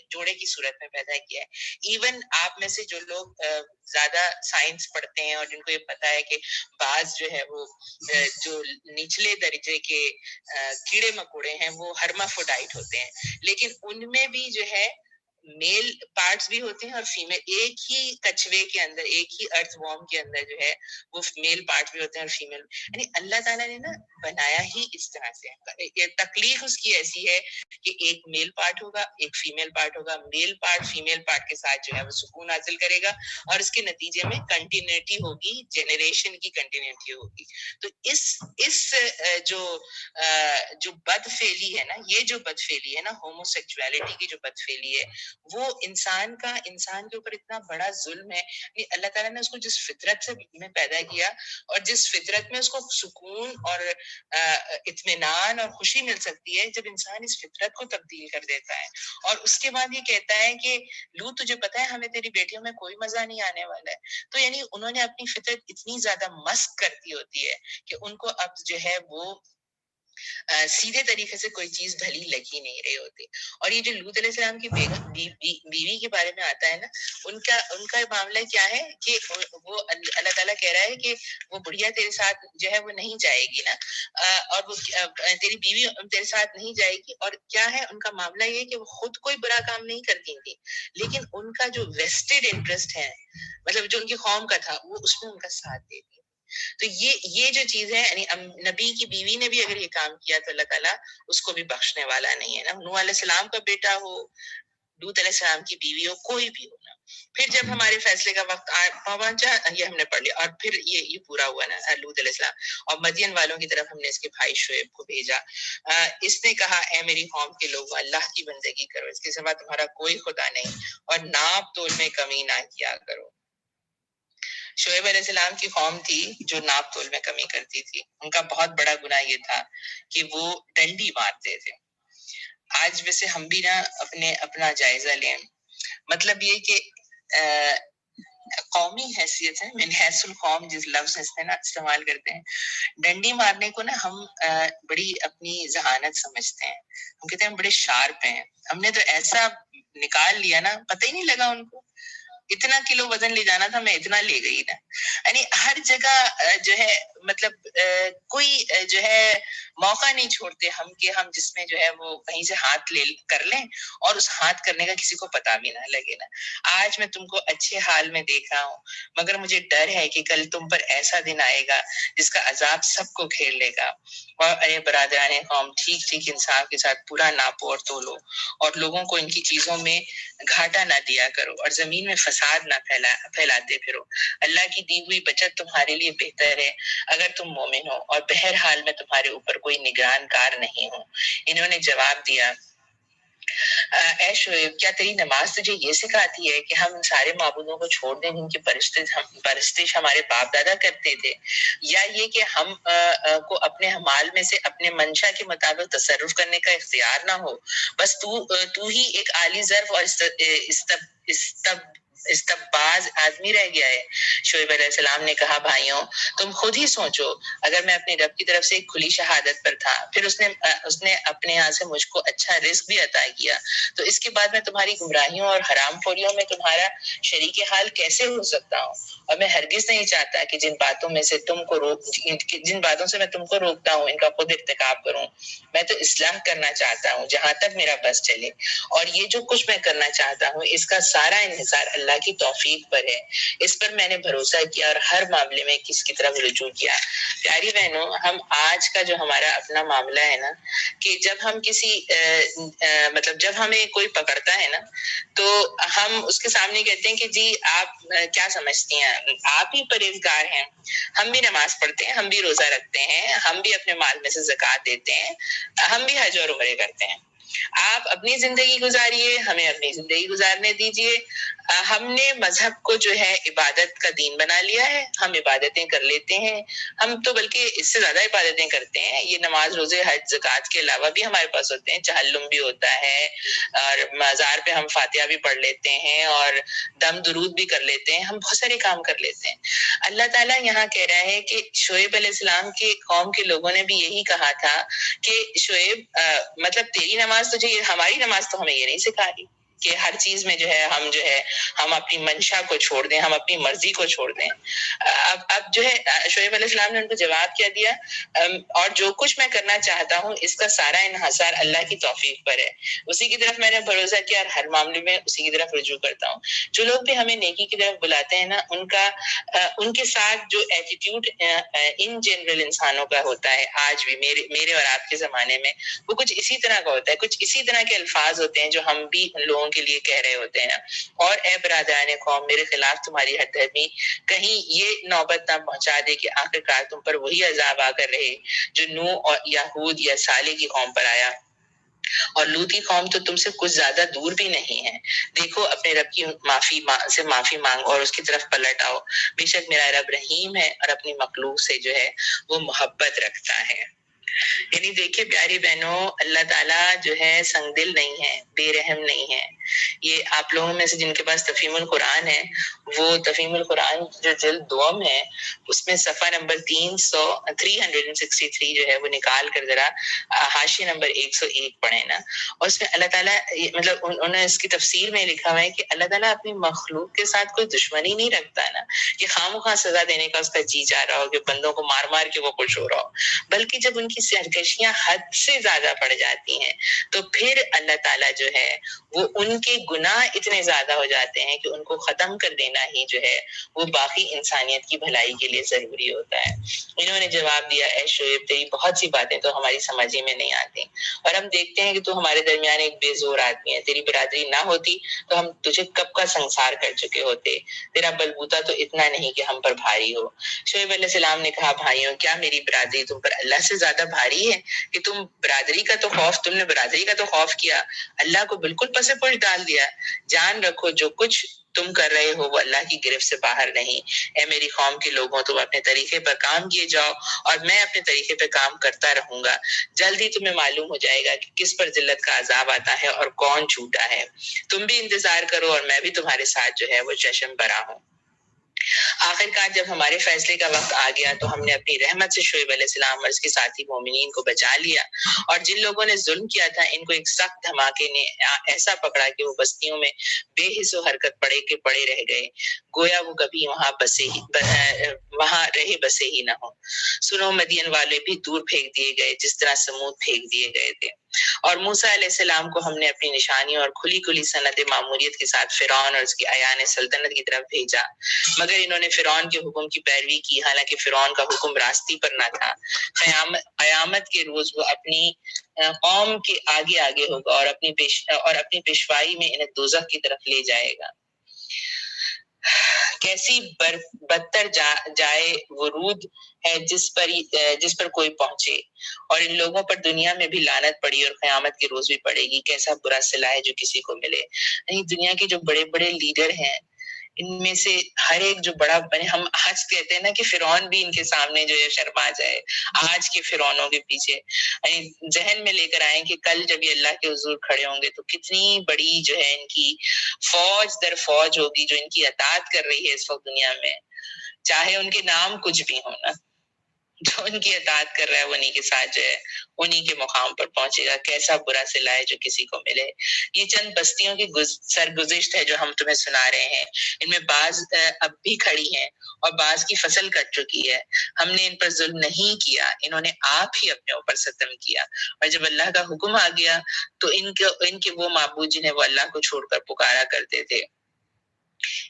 [SPEAKER 1] جوڑے کی صورت میں پیدا کیا ہے. ایون آپ میں سے جو لوگ زیادہ سائنس پڑھتے ہیں اور جن کو یہ پتا ہے کہ بعض جو ہے وہ جو نچلے درجے کے کیڑے مکوڑے ہیں وہ ہرمافروڈائٹ ہوتے ہیں، لیکن ان میں بھی جو ہے میل پارٹس بھی ہوتے ہیں اور فیمیل. ایک ہی کچھوے کے اندر، ایک ہی ارتھ وارم کے اندر جو ہے وہ میل پارٹ بھی ہوتے ہیں اور فیمیل. یعنی اللہ تعالیٰ نے نا بنایا ہی اس طرح سے. تخلیق اس کی ایسی ہے کہ ایک میل پارٹ ہوگا، ایک فیمیل پارٹ ہوگا. میل پارٹ فیمیل پارٹ کے ساتھ جو ہے وہ سکون حاصل کرے گا اور اس کے نتیجے میں کنٹینیوٹی ہوگی، جنریشن کی کنٹینیوٹی ہوگی. تو اس جو بد فعلی ہے نا، یہ جو بد فعلی ہے نا، ہومو سیکچویلٹی کی جو بد فعلی ہے، وہ انسان کے اوپر اتنا بڑا ظلم ہے. اللہ تعالیٰ نے اس کو جس فطرت سے میں پیدا کیا اور جس فطرت میں اس کو سکون اور اطمینان اور خوشی مل سکتی ہے، جب انسان اس فطرت کو تبدیل کر دیتا ہے اور اس کے بعد یہ کہتا ہے کہ لوط تجھے پتا ہے ہمیں تیری بیٹیوں میں کوئی مزہ نہیں آنے والا ہے. تو یعنی انہوں نے اپنی فطرت اتنی زیادہ مسخ کر دی ہوتی ہے کہ ان کو اب جو ہے وہ سیدھے طریقے سے کوئی چیز بھلی لگ ہی نہیں رہی ہوتی. اور یہ جو لوط علیہ السلام کی بیوی کے بارے میں آتا ہے نا، ان کا معاملہ کیا ہے کہ وہ اللہ تعالیٰ کہہ رہا ہے کہ وہ بڑھیا تیرے ساتھ جو ہے وہ نہیں جائے گی نا، اور وہ تیری بیوی تیرے ساتھ نہیں جائے گی. اور کیا ہے ان کا معاملہ یہ کہ وہ خود کوئی برا کام نہیں کرتی تھی، لیکن ان کا جو ویسٹڈ انٹرسٹ ہے، مطلب جو ان کی قوم کا تھا، وہ اس میں ان کا ساتھ دیتی. تو یہ جو چیز ہے، یعنی نبی کی بیوی نے بھی اگر یہ کام کیا تو اللہ تعالیٰ اس کو بھی بخشنے والا نہیں ہے نا. نوح علیہ السلام کا بیٹا ہو، لوط علیہ السلام کی بیوی ہو، کوئی بھی ہو نا. پھر جب ہمارے فیصلے کا وقت پہنچا، یہ ہم نے پڑھ لیا، اور پھر یہ پورا ہوا نا لوط علیہ السلام. اور مدین والوں کی طرف ہم نے اس کے بھائی شعیب کو بھیجا. اس نے کہا اے میری قوم کے لوگوں، اللہ کی بندگی کرو، اس کے سوا تمہارا کوئی خدا نہیں، اور ناپ تول میں کمی نہ کیا کرو. شعیب علیہ السلام کی قوم تھی جو ناپ تول میں کمی کرتی تھی. ان کا بہت بڑا گناہ یہ تھا کہ وہ ڈنڈی مارتے تھے. آج ویسے ہم بھی نا اپنا جائزہ لیں. مطلب یہ کہ قومی حیثیت ہے، من حیث القوم جس لفظ سے نا استعمال کرتے ہیں، ڈنڈی مارنے کو نا ہم بڑی اپنی ذہانت سمجھتے ہیں. ہم کہتے ہیں ہم بڑے شارپ ہیں، ہم نے تو ایسا نکال لیا نا، پتہ ہی نہیں لگا ان کو. اتنا کلو وزن لے جانا تھا، میں اتنا لے گئی نا. یعنی ہر جگہ جو ہے مطلب کوئی جو ہے موقع نہیں چھوڑتے ہم کہ ہم جس میں جو ہے وہ کہیں سے ہاتھ لے کر لیں اور اس ہاتھ کرنے کا کسی کو پتا بھی نہ لگے نا. آج میں تم کو اچھے حال میں دیکھ رہا ہوں، مگر مجھے ڈر ہے کہ کل تم پر ایسا دن آئے گا جس کا عذاب سب کو گھیر لے گا. اور اے برادران قوم، ٹھیک انصاف کے ساتھ پورا ناپو اور تولو، اور لوگوں کو ان کی چیزوں میں گھاٹا نہ دیا کرو، اور زمین میں فساد نہ پھیلاتے پھرو. اللہ کی دی ہوئی بچت تمہارے لیے بہتر ہے اگر تم مومن ہو، اور بہرحال میں تمہارے اوپر کوئی نگران کار نہیں ہوں. انہوں نے جواب دیا اے شعیب، کیا تیری نماز تجھے یہ سکھاتی ہے کہ ہم سارے معبودوں کو چھوڑ دیں جن کی پرستش ہمارے باپ دادا کرتے تھے، یا یہ کہ ہم کو اپنے مال میں سے اپنے منشا کے مطابق تصرف کرنے کا اختیار نہ ہو؟ بس تو ہی ایک عالی ظرف اور استباز آدمی رہ گیا ہے. شعیب علیہ السلام نے کہا بھائیوں، تم خود ہی سوچو، اگر میں اپنے رب کی طرف سے ایک کھلی شہادت پر تھا، پھر اس نے اپنے یہاں سے مجھ کو اچھا رزق بھی عطا کیا، تو اس کے بعد میں تمہاری گمراہیوں اور حرام خوریوں میں تمہارا شریک حال کیسے ہو سکتا ہوں؟ اور میں ہرگز نہیں چاہتا کہ جن باتوں سے میں تم کو روکتا ہوں ان کا خود ارتکاب کروں. میں تو اصلاح کرنا چاہتا ہوں جہاں تک میرا بس چلے، اور یہ جو کچھ میں کرنا چاہتا ہوں اس کا سارا انحصار اللہ کی توفیق پر ہے. اس پر میں نے بھروسہ کیا اور ہر معاملے میں کس کی طرف رجوع کیا. پیاری بہنوں، ہم آج کا جو ہمارا اپنا معاملہ ہے نا، کہ جب ہم کسی مطلب جب ہمیں کوئی پکڑتا ہے نا تو ہم اس کے سامنے کہتے ہیں کہ جی آپ کیا سمجھتی ہیں، آپ ہی پرہیزگار ہیں، ہم بھی نماز پڑھتے ہیں، ہم بھی روزہ رکھتے ہیں، ہم بھی اپنے مال میں سے زکوٰۃ دیتے ہیں، ہم بھی حج اور عمرے کرتے ہیں. آپ اپنی زندگی گزاریے، ہمیں اپنی زندگی گزارنے دیجیے۔ ہم نے مذہب کو جو ہے عبادت کا دین بنا لیا ہے، ہم عبادتیں کر لیتے ہیں، ہم تو بلکہ اس سے زیادہ عبادتیں کرتے ہیں۔ یہ نماز روزے حج زکوٰۃ کے علاوہ بھی ہمارے پاس ہوتے ہیں، چہلم بھی ہوتا ہے، اور مزار پہ ہم فاتحہ بھی پڑھ لیتے ہیں، اور دم درود بھی کر لیتے ہیں، ہم بہت سارے کام کر لیتے ہیں۔ اللہ تعالیٰ یہاں کہہ رہا ہے کہ شعیب علیہ السلام کے قوم کے لوگوں نے بھی یہی کہا تھا کہ شعیب مطلب تیری نماز تجھے، ہماری نماز تو ہمیں یہ نہیں سکھا رہی کہ ہر چیز میں جو ہے ہم اپنی منشا کو چھوڑ دیں، ہم اپنی مرضی کو چھوڑ دیں۔ اب جو ہے شعیب علیہ السلام نے ان کو جواب کیا دیا، اور جو کچھ میں کرنا چاہتا ہوں اس کا سارا انحصار اللہ کی توفیق پر ہے، اسی کی طرف میں نے بھروسہ کیا اور ہر معاملے میں اسی کی طرف رجوع کرتا ہوں۔ جو لوگ بھی ہمیں نیکی کی طرف بلاتے ہیں نا، ان کے ساتھ جو ایٹیٹیوڈ ان جنرل انسانوں کا ہوتا ہے آج بھی میرے اور آپ کے زمانے میں، وہ کچھ اسی طرح کا ہوتا ہے، کچھ اسی طرح کے الفاظ ہوتے ہیں جو ہم بھی ان لوگوں کے لیے کہہ رہے ہوتے ہیں۔ اور اے برادران قوم، میرے خلاف تمہاری ہر دھرمی کہیں یہ نوبت نہ پہنچا دے کہ آخرکار تم پر وہی عذاب آ کر رہے جو نوح اور یا ہود یا صالح کی قوم پر آیا، اور لوط کی قوم تو تم سے کچھ زیادہ دور بھی نہیں ہے۔ دیکھو اپنے رب کی معافی مانگو اور اس کی طرف پلٹ آؤ، بے شک میرا رب رحیم ہے اور اپنی مخلوق سے جو ہے وہ محبت رکھتا ہے۔ یعنی دیکھیے پیاری بہنوں، اللہ تعالیٰ جو ہے سنگ دل نہیں ہے، بے رحم نہیں ہے۔ یہ آپ لوگوں میں سے جن کے پاس تفہیم القرآن ہے، وہ تفہیم القرآن جو جلد دوم ہے، اس میں صفحہ نمبر 363 جو ہے وہ نکال کر ذرا حاشیہ نمبر 101 پڑھیں نا، اور اس میں اللہ تعالیٰ مطلب انہوں نے اس کی تفسیر میں لکھا ہوا ہے کہ اللہ تعالیٰ اپنی مخلوق کے ساتھ کوئی دشمنی نہیں رکھتا نا، کہ خواہ سزا دینے کا اس کا جی چاہ رہا ہو، کہ بندوں کو مار مار کے وہ خوش ہو رہا ہو، بلکہ جب ان کی سرکشیاں حد سے زیادہ بڑھ جاتی ہیں تو پھر اللہ تعالیٰ جو ہے وہ ان کے گناہ اتنے زیادہ ہو جاتے ہیں کہ ان کو ختم کر دینا ہی جو ہے وہ باقی انسانیت کی بھلائی کے لیے ضروری ہوتا ہے۔ انہوں نے جواب دیا، اے شعیب تیری بہت سی باتیں تو ہماری سمجھ ہی میں نہیں آتی، اور ہم دیکھتے ہیں کہ تو ہمارے درمیان ایک بے زور آدمی ہے، تیری برادری نہ ہوتی تو ہم تجھے کب کا سنسار کر چکے ہوتے، تیرا بلبوتا تو اتنا نہیں کہ ہم پر بھاری ہو۔ شعیب علیہ السلام نے کہا، بھائیوں کیا میری برادری تم پر اللہ سے زیادہ بھاری ہے کہ تم نے برادری کا تو خوف کیا، اللہ کو بالکل پس پش ڈال دیا۔ جان رکھو جو کچھ تم کر رہے ہو وہ اللہ کی گرفت سے باہر نہیں۔ اے میری قوم کے لوگوں، تم اپنے طریقے پر کام کیے جاؤ اور میں اپنے طریقے پہ کام کرتا رہوں گا، جلد ہی تمہیں معلوم ہو جائے گا کہ کس پر ذلت کا عذاب آتا ہے اور کون جھوٹا ہے۔ تم بھی انتظار کرو اور میں بھی تمہارے ساتھ جو ہے وہ چشم برا ہوں۔ آخرکار جب ہمارے فیصلے کا وقت آ گیا تو ہم نے اپنی رحمت سے شعیب علیہ السلام اور اس کے ساتھی مومنین کو بچا لیا، اور جن لوگوں نے ظلم کیا تھا ان کو ایک سخت دھماکے نے ایسا پکڑا کہ وہ بستیوں میں بے حس و حرکت پڑے رہ گئے، گویا وہ کبھی وہاں رہے بسے ہی نہ ہو۔ سنو مدین والے بھی دور پھینک دیے گئے جس طرح سمود پھینک دیے گئے تھے، اور موسیٰ علیہ السلام کو ہم نے اپنی نشانیوں اور کھلی کھلی صنعت معموریت کے ساتھ فرعون اور اس کی ایان سلطنت کی طرف بھیجا، مگر انہوں نے فرعون کے حکم کی پیروی کی، حالانکہ فرعون کا حکم راستی پر نہ تھا۔ قیامت کے روز وہ اپنی قوم کے آگے آگے ہوگا اور اپنی پیشوائی میں انہیں دوزخ کی طرف لے جائے گا۔ کیسی بدتر جائے ورود ہے جس پر کوئی پہنچے، اور ان لوگوں پر دنیا میں بھی لعنت پڑی اور قیامت کے روز بھی پڑے گی۔ کیسا برا صلہ ہے جو کسی کو ملے۔ نہیں، دنیا کے جو بڑے بڑے لیڈر ہیں ان میں سے ہر ایک جو بڑا بنے، ہم آج کہتے ہیں نا کہ فرعون بھی ان کے سامنے جو ہے شرما جائے، آج کے فرعونوں کے پیچھے ذہن میں لے کر آئیں کہ کل جب یہ اللہ کے حضور کھڑے ہوں گے تو کتنی بڑی جو ہے ان کی فوج در فوج ہوگی جو ان کی اطاعت کر رہی ہے اس وقت دنیا میں، چاہے ان کے نام کچھ بھی ہوں نا، جو ان کی اطاعت کر رہا ہے وہ انہی کے ساتھ جو ہے انہی کے مقام پر پہنچے گا۔ کیسا برا صلہ ہے جو کسی کو ملے۔ یہ چند بستیوں کی سرگزشت ہے جو ہم تمہیں سنا رہے ہیں، ان میں بعض اب بھی کھڑی ہیں اور بعض کی فصل کٹ چکی ہے۔ ہم نے ان پر ظلم نہیں کیا، انہوں نے آپ ہی اپنے اوپر ستم کیا، اور جب اللہ کا حکم آ گیا تو ان کے وہ معبود جنہیں وہ اللہ کو چھوڑ کر پکارا کرتے تھے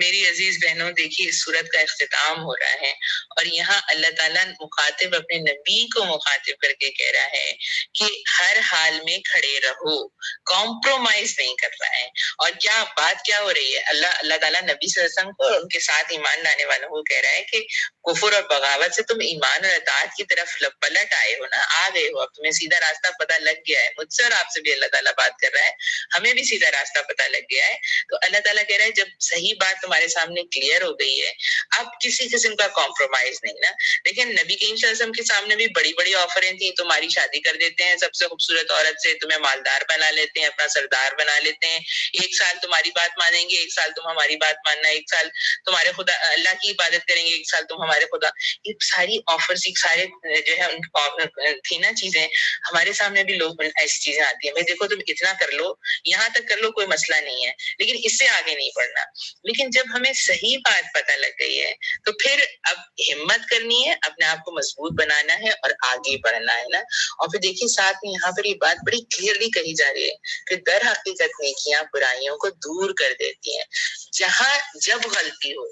[SPEAKER 1] میری عزیز بہنوں، دیکھیے اس صورت کا اختتام ہو رہا ہے اور یہاں اللہ تعالیٰ مخاطب اپنے نبی کو مخاطب کر کے کہہ رہا ہے کہ ہر حال میں کھڑے رہو، کمپرومائز نہیں کر رہا ہے۔ اور کیا بات کیا ہو رہی ہے، اللہ تعالیٰ نبی صلی اللہ علیہ وسلم کو اور ان کے ساتھ ایمان لانے والوں کو کہہ رہا ہے کہ کفر اور بغاوت سے تم ایمان اور اطاعت کی طرف پلٹ آئے ہو نا، آ گئے ہو، اب تمہیں سیدھا راستہ پتہ لگ گیا ہے۔ مجھ سے اور آپ سے بھی اللہ تعالیٰ بات کر رہا ہے، ہمیں بھی سیدھا راستہ پتہ لگ گیا ہے۔ تو اللہ تعالیٰ کہہ رہا ہے جب صحیح بات تمہارے سامنے کلیئر ہو گئی ہے، اب کسی قسم کا کمپرومائز نہیں نا۔ لیکن نبی کریم صلی اللہ علیہ وسلم کے سامنے بھی بڑی بڑی آفریں تھیں، تمہاری شادی کر دیتے ہیں سب سے خوبصورت عورت سے، تمہیں مالدار بنا لیتے ہیں، اپنا سردار بنا لیتے ہیں، ایک سال تمہاری بات مانیں گے، ایک سال تم ہماری بات ماننا، ایک سال تمہارے خدا اللہ کی عبادت کریں گے، ایک سال تم ہمارے خدا۔ یہ ساری آفرز، سارے جو ہے تھی نا چیزیں، ہمارے سامنے بھی لوگ ایسی چیزیں آتی ہیں، بھائی دیکھو تم اتنا کر لو، یہاں تک کر لو، کوئی مسئلہ نہیں ہے، لیکن اس سے آگے نہیں بڑھنا۔ لیکن جب ہمیں صحیح بات پتہ لگ گئی ہے تو پھر اب ہمت کرنی ہے، اپنے آپ کو مضبوط بنانا ہے اور آگے بڑھنا ہے نا۔ اور پھر دیکھیے ساتھ میں یہاں پر یہ بات بڑی کلیئرلی کہی جا رہی ہے کہ در حقیقت نیکیاں برائیوں کو دور کر دیتی ہیں۔ جہاں جب غلطی ہو،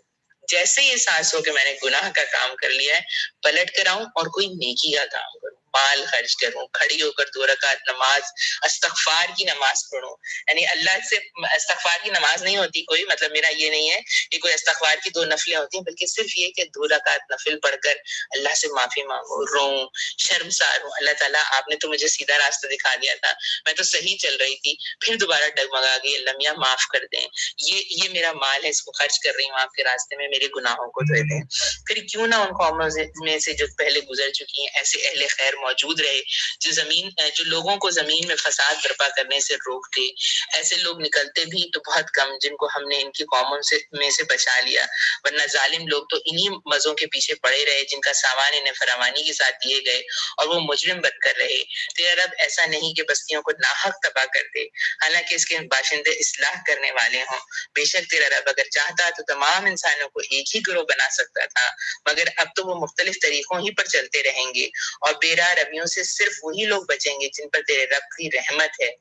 [SPEAKER 1] جیسے یہ احساس ہو کہ میں نے گناہ کا کام کر لیا ہے، پلٹ کر آؤں اور کوئی نیکی کا کام کروں، مال خرچ کروں، کھڑی ہو کر 2 رکعت نماز، استغفار کی نماز پڑھوں۔ یعنی اللہ سے استغفار کی نماز نہیں ہوتی کوئی، مطلب میرا یہ نہیں ہے کہ کوئی استغفار کی 2 نفلیں ہوتی ہیں، بلکہ صرف یہ کہ 2 رکعت نفل پڑھ کر اللہ سے معافی مانگو، روؤں، شرمسار ہوں، اللہ تعالیٰ آپ نے تو مجھے سیدھا راستہ دکھا دیا تھا، میں تو صحیح چل رہی تھی، پھر دوبارہ ڈگمگا گئی، اللہ میاں معاف کر دیں، یہ میرا مال ہے، اس کو خرچ کر رہی ہوں آپ کے راستے میں، میرے گناہوں کو دھو دیں۔ پھر کیوں نہ ان قوموں میں سے جو پہلے گزر چکی ہیں ایسے اہل خیر موجود رہے جو لوگوں کو زمین میں فساد برپا کرنے سے روکتے، ایسے لوگ نکلتے بھی تو بہت کم، جن کو ہم نے ان کی قوموں میں سے بچا لیا، ورنہ ظالم لوگ تو انہی مزوں کے پیچھے پڑے رہے جن کا سامان انہیں فراوانی کے ساتھ دیے گئے اور وہ مجرم بن کر رہے۔ تیرا رب ایسا نہیں کہ بستیوں کو ناحق تباہ کر دے، حالانکہ اس کے باشندے اصلاح کرنے والے ہوں۔ بے شک تیرا رب اگر چاہتا تو تمام انسانوں کو ایک ہی گروہ بنا سکتا تھا، مگر اب تو وہ مختلف طریقوں ہی پر چلتے رہیں گے، اور بے راہ رویوں سے صرف وہی لوگ بچیں گے جن پر تیرے رب کی رحمت ہے۔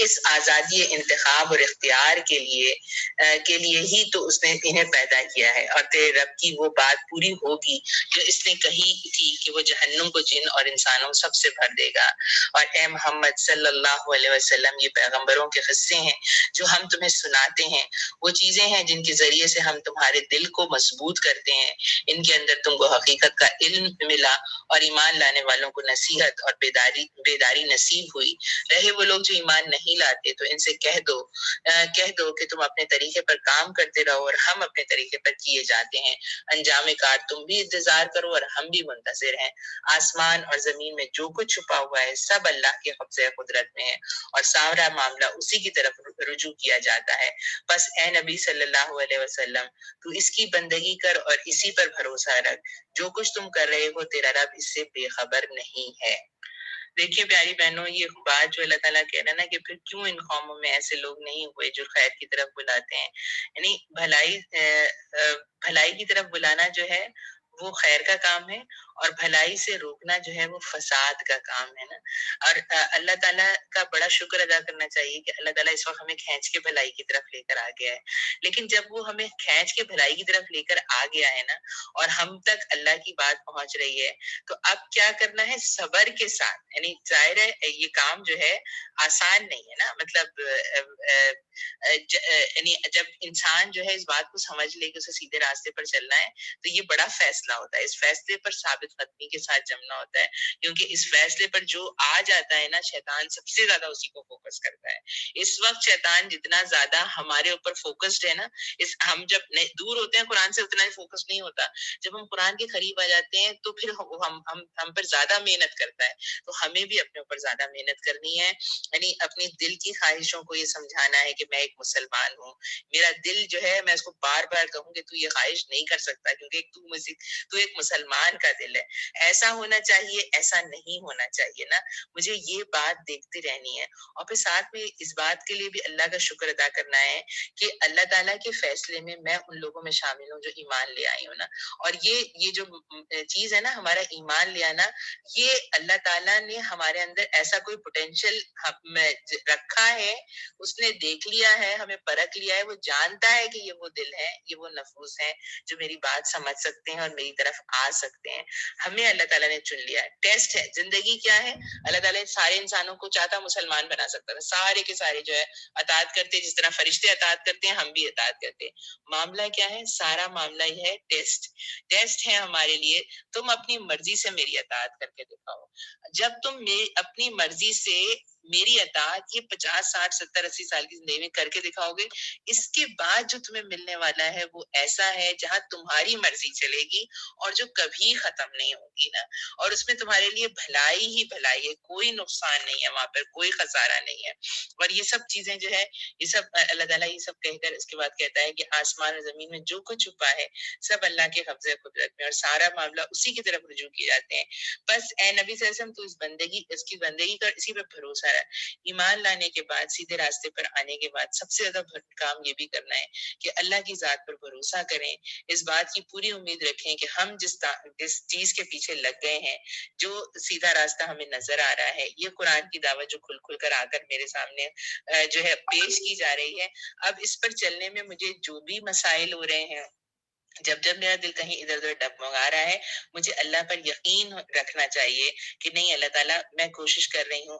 [SPEAKER 1] اس آزادی انتخاب اور اختیار کے لیے ہی تو اس نے انہیں پیدا کیا ہے، اور تیرے رب کی وہ بات پوری ہوگی جو اس نے کہی تھی کہ وہ جہنم کو جن اور انسانوں سب سے بھر دے گا۔ اور اے محمد صلی اللہ علیہ وسلم، یہ پیغمبروں کے قصے ہیں جو ہم تمہیں سناتے ہیں، وہ چیزیں ہیں جن کے ذریعے سے ہم تمہارے دل کو مضبوط کرتے ہیں، ان کے اندر تم کو حقیقت کا علم ملا اور ایمان لانے والوں کو نصیحت اور بیداری نصیب ہوئی۔ رہے وہ لوگ جو ایمان نہیں لاتے تو ان سے کہہ دو کہ تم اپنے طریقے پر کام کرتے رہو اور ہم اپنے طریقے پر کیے جاتے ہیں، انجام کار تم بھی انتظار کرو اور ہم بھی منتظر ہیں۔ آسمان اور زمین میں جو کچھ چھپا ہوا ہے سب اللہ کے قبضہ قدرت میں ہے، اور سارا معاملہ اسی کی طرف رجوع کیا جاتا ہے۔ بس اے نبی صلی اللہ علیہ وسلم، تو اس کی بندگی کر اور اسی پر بھروسہ رکھ، جو کچھ تم کر رہے ہو تیرا رب اس سے بے خبر نہیں ہے۔ دیکھیے پیاری بہنوں، یہ بات جو اللہ تعالیٰ کہہ رہا ہے نا کہ پھر کیوں ان قوموں میں ایسے لوگ نہیں ہوئے جو خیر کی طرف بلاتے ہیں، یعنی بھلائی کی طرف بلانا جو ہے وہ خیر کا کام ہے، اور بھلائی سے روکنا جو ہے وہ فساد کا کام ہے نا۔ اور اللہ تعالیٰ کا بڑا شکر ادا کرنا چاہیے کہ اللہ تعالیٰ اس وقت ہمیں کھینچ کے بھلائی کی طرف لے کر آ گیا ہے، لیکن جب وہ ہمیں کھینچ کے بھلائی کی طرف لے کر آ گیا ہے نا، اور ہم تک اللہ کی بات پہنچ رہی ہے، تو اب کیا کرنا ہے؟ صبر کے ساتھ، یعنی ظاہر ہے یہ کام جو ہے آسان نہیں ہے نا، مطلب یعنی جب انسان جو ہے اس بات کو سمجھ لے کہ اسے سیدھے راستے پر چلنا ہے تو یہ بڑا فیصلہ ہوتا ہے، اس فیصلے پر ثابت قدمی کے ساتھ جمنا ہوتا ہے، کیونکہ اس فیصلے پر جو آ جاتا ہے نا، شیطان سب سے زیادہ اسی کو فوکس کرتا ہے۔ اس وقت شیطان جتنا زیادہ ہمارے اوپر فوکسڈ ہے نا، ہم جب دور ہوتے ہیں قرآن سے اتنا فوکس نہیں ہوتا، جب ہم قرآن کے قریب آ جاتے ہیں تو پھر ہم پر زیادہ محنت کرتا ہے، تو ہمیں بھی اپنے اوپر زیادہ محنت کرنی ہے، یعنی اپنی دل کی خواہشوں کو یہ سمجھانا ہے کہ میں ایک مسلمان ہوں، میرا دل جو ہے میں اس کو بار بار کہوں کہ تو یہ خواہش نہیں کر سکتا، کیونکہ تو ایک مسلمان کا دل ہے. ایسا ہونا چاہیے، ایسا نہیں ہونا چاہیے نا. مجھے یہ بات دیکھتی رہنی ہے. اور پھر ساتھ میں اس بات کے لیے بھی اللہ کا شکر ادا کرنا ہے کہ اللہ تعالیٰ کے فیصلے میں میں ان لوگوں میں شامل ہوں جو ایمان لے آئی ہوں نا. اور یہ جو چیز ہے نا، ہمارا ایمان لے آنا، یہ اللہ تعالیٰ نے ہمارے اندر ایسا کوئی پوٹینشیل رکھا ہے. اس نے دیکھ لیا ہے، ہمیں پرکھ لیا ہے، وہ جانتا ہے کہ یہ وہ دل ہے، یہ وہ نفوس ہیں جو میری بات سمجھ سکتے ہیں اور میری طرف آ سکتے ہیں. ہمیں اللہ تعالیٰ نے چن لیا ہے. ٹیسٹ ہے. زندگی کیا ہے؟ اللہ تعالیٰ نے سارے انسانوں کو چاہتا مسلمان بنا سکتا تھا، سارے کے سارے جو ہے اطاعت کرتے، جس طرح فرشتے اطاعت کرتے ہیں ہم بھی اطاعت کرتے ہیں. معاملہ کیا ہے؟ سارا معاملہ یہ ہے ٹیسٹ. ٹیسٹ ہے ہمارے لیے. تم اپنی مرضی سے میری اطاعت کر کے دکھاؤ. جب تم اپنی مرضی سے میری اطاعت یہ 50 60 70 80 سال کی زندگی میں کر کے دکھاؤ گے، اس کے بعد جو تمہیں ملنے والا ہے وہ ایسا ہے جہاں تمہاری مرضی چلے گی اور جو کبھی ختم نہیں ہوگی نا. اور اس میں تمہارے لیے بھلائی ہی بھلائی ہے، کوئی نقصان نہیں ہے وہاں پر، کوئی خسارہ نہیں ہے. اور یہ سب چیزیں جو ہے، یہ سب اللہ تعالیٰ یہ سب کہہ کر اس کے بعد کہتا ہے کہ آسمان اور زمین میں جو کچھ چھپا ہے سب اللہ کے قبضے قدرت میں، اور سارا معاملہ اسی کی طرف رجوع کیے جاتے ہیں. بس اے نبی صلی اللہ علیہ وسلم، تو اس کی بندگی کر، اسی پہ بھروسہ رکھ. ایمان لانے کے بعد، سیدھے راستے پر آنے کے بعد سب سے زیادہ کام یہ بھی کرنا ہے کہ اللہ کی ذات پر بھروسہ کریں. اس بات کی پوری امید رکھیں کہ ہم جس چیز کے پیچھے لگ گئے ہیں، جو سیدھا راستہ ہمیں نظر آ رہا ہے، یہ قرآن کی دعوت جو کھل کھل کر آ کر میرے سامنے جو ہے پیش کی جا رہی ہے، اب اس پر چلنے میں مجھے جو بھی مسائل ہو رہے ہیں، جب میرا دل کہیں ادھر ادھر ڈگمگا رہا ہے، مجھے اللہ پر یقین رکھنا چاہیے کہ نہیں اللہ تعالیٰ، میں کوشش کر رہی ہوں،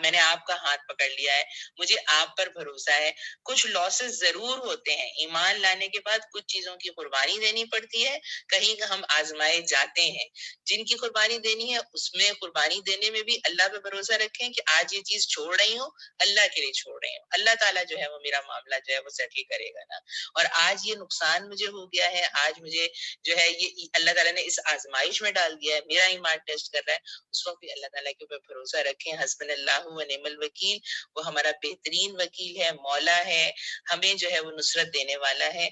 [SPEAKER 1] میں نے آپ کا ہاتھ پکڑ لیا ہے، مجھے آپ پر بھروسہ ہے. کچھ لاسز ضرور ہوتے ہیں ایمان لانے کے بعد، کچھ چیزوں کی قربانی دینی پڑتی ہے، کہیں ہم آزمائے جاتے ہیں. جن کی قربانی دینی ہے اس میں قربانی دینے میں بھی اللہ پہ بھروسہ رکھیں کہ آج یہ چیز چھوڑ رہی ہوں، اللہ کے لیے چھوڑ رہی ہوں، اللہ تعالیٰ جو ہے وہ میرا معاملہ جو ہے وہ سیٹل کرے گا نا. اور آج یہ نقصان مجھے ہو گیا ہے، آج مجھے جو ہے یہ اللہ تعالیٰ نے اس آزمائش میں ڈال دیا ہے، میرا ایمان ٹیسٹ کر رہا ہے، اس وقت بھی اللہ تعالیٰ کے اوپر بھروسہ رکھیں. حسبنا اللہ و نعم الوکیل، وہ ہمارا بہترین وکیل ہے، مولا ہے، ہمیں جو ہے وہ نصرت دینے والا ہے.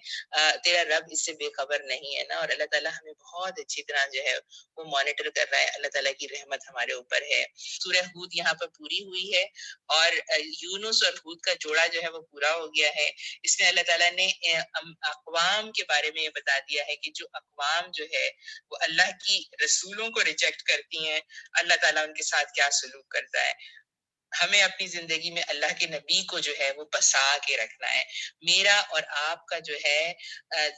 [SPEAKER 1] تیرا رب اس سے بے خبر نہیں ہے نا. اور اللہ تعالیٰ ہمیں بہت اچھی طرح جو ہے وہ مانیٹر کر رہا ہے. اللہ تعالیٰ کی رحمت ہمارے اوپر ہے. سورہ ہود یہاں پر پوری ہوئی ہے، اور یونس اور ہود کا جوڑا جو ہے وہ پورا ہو گیا ہے. اس میں اللہ تعالیٰ نے اقوام کے بارے میں یہ بتا دیا ہے کہ جو اقوام جو ہے وہ اللہ کی رسولوں کو ریجیکٹ کرتی ہیں، اللہ تعالیٰ ان کے ساتھ کیا سلوک کرتا ہے. ہمیں اپنی زندگی میں اللہ کے نبی کو جو ہے وہ بسا کے رکھنا ہے. میرا اور آپ کا جو ہے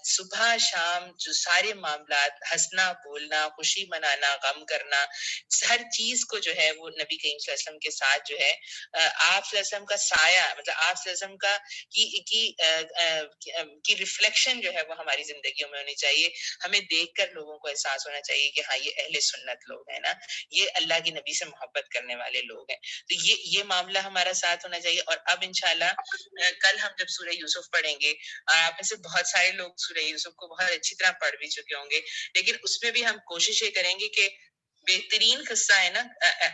[SPEAKER 1] صبح شام جو سارے معاملات، ہنسنا بولنا، خوشی منانا، غم کرنا، ہر چیز کو جو ہے وہ نبی کریم صلی اللہ علیہ وسلم کے ساتھ جو ہے آپ صلی اللہ علیہ وسلم کا سایہ، مطلب آپ صلی اللہ علیہ وسلم کا کی ریفلیکشن جو ہے وہ ہماری زندگیوں میں ہونی چاہیے. ہمیں دیکھ کر لوگوں کو احساس ہونا چاہیے کہ ہاں یہ اہل سنت لوگ ہیں نا، یہ اللہ کے نبی سے محبت کرنے والے لوگ ہیں. تو یہ معاملہ ہمارا ساتھ ہونا چاہیے. اور اب انشاءاللہ کل ہم جب سورہ یوسف پڑھیں گے، اور آپ میں سے بہت سارے لوگ سورہ یوسف کو بہت اچھی طرح پڑھ بھی چکے ہوں گے، لیکن اس میں بھی ہم کوشش یہ کریں گے کہ بہترین قصہ ہے نا،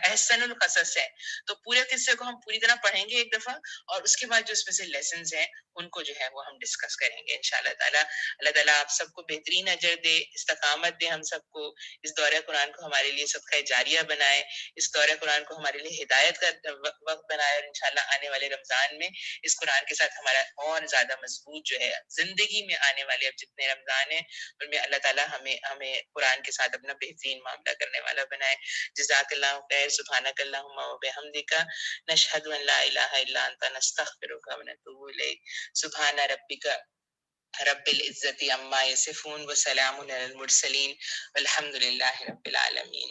[SPEAKER 1] احسن القصص ہے، تو پورے قصے کو ہم پوری طرح پڑھیں گے ایک دفعہ، اور اس کے بعد جو اس میں سے لیسنز ہیں ان کو جو ہے وہ ہم ڈسکس کریں گے انشاءاللہ تعالیٰ. اللہ تعالیٰ آپ سب کو بہترین اجر دے، استقامت دے ہم سب کو. اس دورہ قرآن کو ہمارے لیے صدقہ جاریہ بنائے، اس دورہ قرآن کو ہمارے لیے ہدایت کا وقت بنائے، اور انشاءاللہ آنے والے رمضان میں اس قرآن کے ساتھ ہمارا اور زیادہ مضبوط جو ہے زندگی میں آنے والے اب جتنے رمضان ہیں ان میں اللہ تعالیٰ ہمیں قرآن کے ساتھ اپنا بہترین معاملہ کرنے والا بنائے. جزاک اللہ خیر. سبحانک اللہم و بحمدک، نشہد ان لا الہ الا انت، نستغفرک و نتوب الیک. سبحان ربک رب العزت عما یصفون وسلام علی المرسلین والحمد للہ رب العالمین.